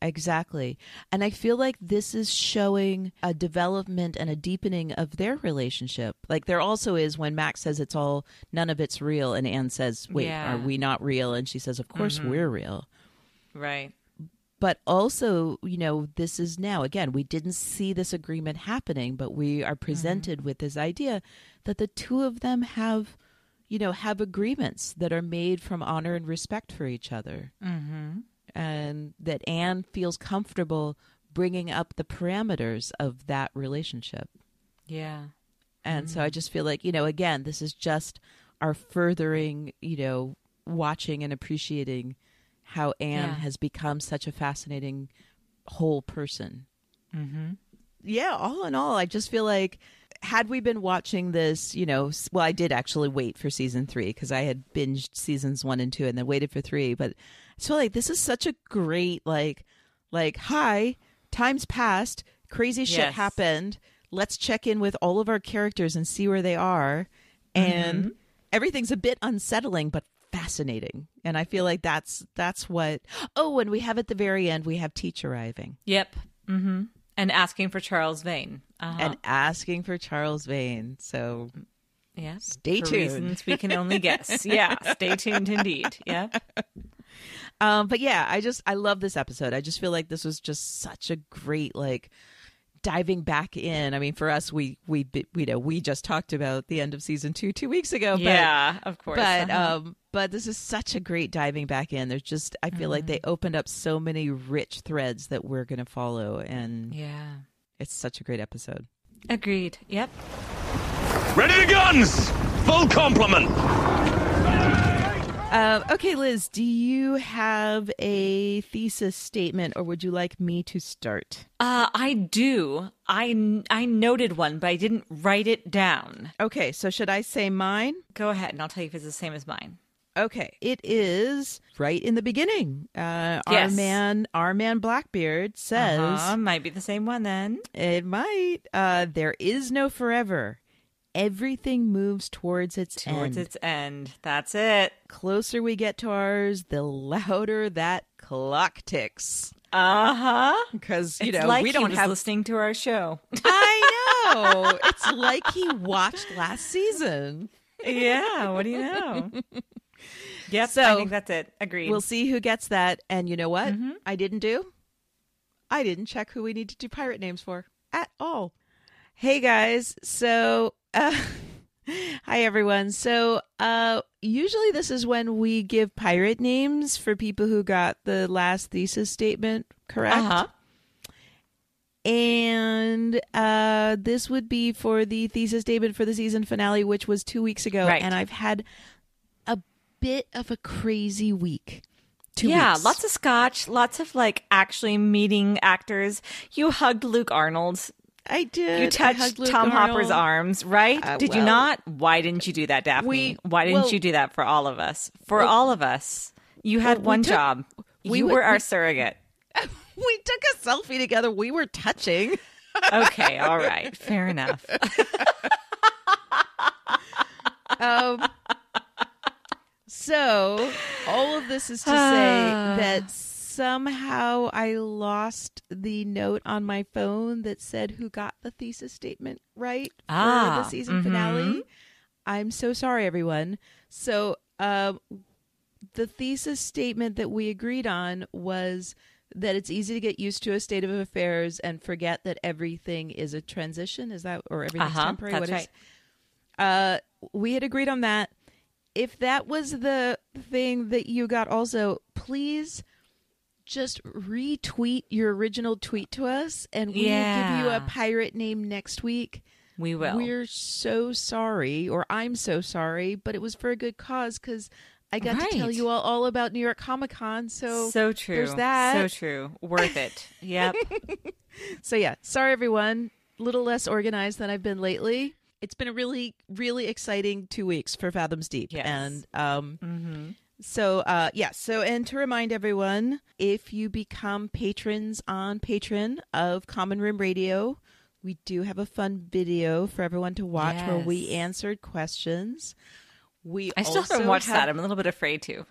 Exactly. And I feel like this is showing a development and a deepening of their relationship. Like there also is when Max says none of it's real. And Anne says, wait, are we not real? And she says, of course we're real. Right. But also, this is now, again, we didn't see this agreement happening, but we are presented with this idea that the two of them have agreements that are made from honor and respect for each other. Mm-hmm. And that Anne feels comfortable bringing up the parameters of that relationship. Yeah. And so I just feel like, again, this is just our furthering, watching and appreciating how Anne has become such a fascinating whole person. Mm-hmm. Yeah, all in all, I just feel like had we been watching this, well, I did actually wait for season 3 because I had binged seasons 1 and 2 and then waited for 3. But I feel like this is such a great, hi, time's passed, crazy shit happened. Let's check in with all of our characters and see where they are. And everything's a bit unsettling, but fascinating. And I feel like that's what, and we have at the very end, we have Teach arriving. Yep. Mm-hmm. And asking for Charles Vane. So stay tuned. For reasons we can only guess. Yeah, stay tuned indeed. Yeah. But yeah, I love this episode. I just feel like this was just such a great, diving back in. I mean, for us, we just talked about the end of season 2 weeks ago. But, yeah, of course. But this is such a great diving back in. There's just, I feel like they opened up so many rich threads that we're going to follow. And it's such a great episode. Agreed. Yep. Ready to guns! Full complement! Okay, Liz, do you have a thesis statement or would you like me to start? I do. I noted one, but I didn't write it down. Okay, so should I say mine? Go ahead, and I'll tell you if it's the same as mine. Okay, it is right in the beginning. Our man Blackbeard says... Might be the same one then. It might. There is no forever. Everything moves towards its end. Towards its end. That's it. Closer we get to ours, the louder that clock ticks. Because, we don't have... listening to our show. I know. It's like he watched last season. Yeah, what do you know? Yep, so, I think that's it. Agreed. We'll see who gets that. And you know what I didn't do? I didn't check who we need to do pirate names for at all. Hey, guys. So, hi, everyone. So, usually this is when we give pirate names for people who got the last thesis statement correct. And this would be for the thesis statement for the season finale, which was 2 weeks ago. Right. And I've had a bit of a crazy week. 2 weeks. Lots of scotch, lots of actually meeting actors. You hugged Luke Arnold. I did. You touched Tom Hopper's arms, right? Did you not? Why didn't you do that, Daphne? Why didn't you do that for all of us? For all of us. You had one job. You were our surrogate. We took a selfie together. We were touching. Okay, all right. Fair enough. So, all of this is to say that somehow I lost the note on my phone that said who got the thesis statement right for the season finale. I'm so sorry, everyone. So, the thesis statement that we agreed on was that it's easy to get used to a state of affairs and forget that everything is a transition. Is that, or everything's temporary? That's right. We had agreed on that. If that was the thing that you got also, please just retweet your original tweet to us and we will give you a pirate name next week. We will. We're so sorry, or I'm so sorry, but it was for a good cause because I got to tell you all about New York Comic Con. So true. There's that. So true. Worth it. Yep. So yeah, sorry everyone. A little less organized than I've been lately. It's been a really, really exciting 2 weeks for Fathoms Deep. Yes. And So and to remind everyone, if you become patrons on Patreon of Common Room Radio, we do have a fun video for everyone to watch where we answered questions. I still haven't watched that. I'm a little bit afraid to.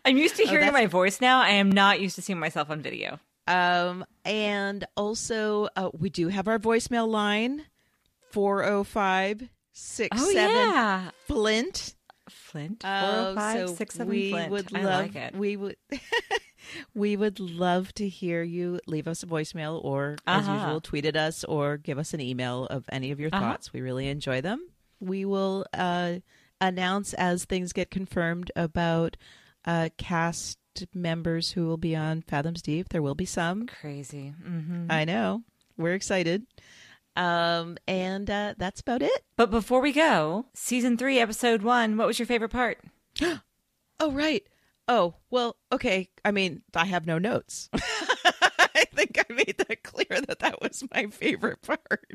I'm used to hearing my voice now. I am not used to seeing myself on video. And also, we do have our voicemail line, 405-67 Flint. Flint, 405-67 Flint. I like it. We would love to hear you. Leave us a voicemail or, as usual, tweet at us or give us an email of any of your thoughts. We really enjoy them. We will announce as things get confirmed about cast members who will be on Fathoms Deep. There will be some. Crazy. I know. We're excited. And that's about it. But before we go, season 3, episode 1, what was your favorite part? Oh, right. Oh, well, okay. I mean, I have no notes. I think I made that clear that was my favorite part.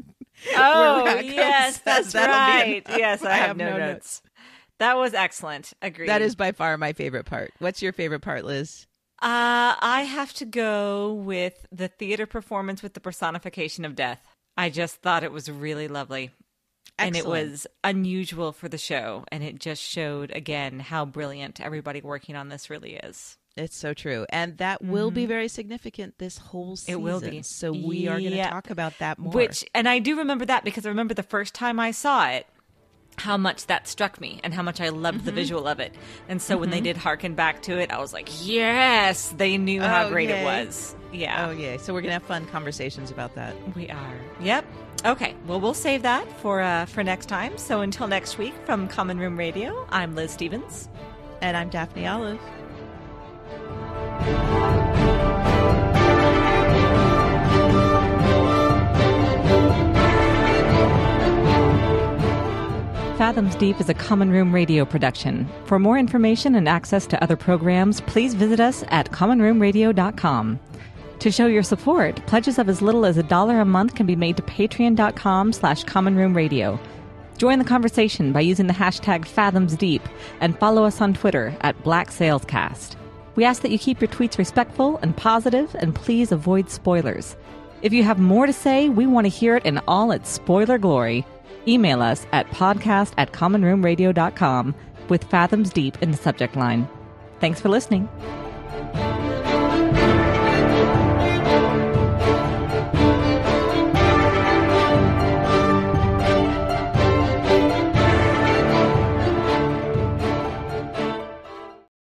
Oh, yes, that's right. Yes, I have no notes. That was excellent. Agreed. That is by far my favorite part. What's your favorite part, Liz? I have to go with the theater performance with the personification of death. I just thought it was really lovely. Excellent. And it was unusual for the show. And it just showed, again, how brilliant everybody working on this really is. It's so true. And that will be very significant this whole season. It will be. So we are going to talk about that more. And I do remember that because I remember the first time I saw it, how much that struck me and how much I loved the visual of it. And so when they did harken back to it, I was like, yes, they knew how great it was. Yeah. Oh, yeah. So we're going to have fun conversations about that. We are. Yep. Okay. Well, we'll save that for next time. So until next week from Common Room Radio, I'm Liz Stevens. And I'm Daphne Olive. Fathoms Deep is a Common Room Radio production. For more information and access to other programs, please visit us at commonroomradio.com. To show your support, pledges of as little as $1 a month can be made to patreon.com/commonroomradio. Join the conversation by using the hashtag #Fathoms Deep and follow us on Twitter at BlackSalesCast. We ask that you keep your tweets respectful and positive, and please avoid spoilers. If you have more to say, we want to hear it in all its spoiler glory. Email us at podcast@commonroomradio.com with Fathoms Deep in the subject line. Thanks for listening.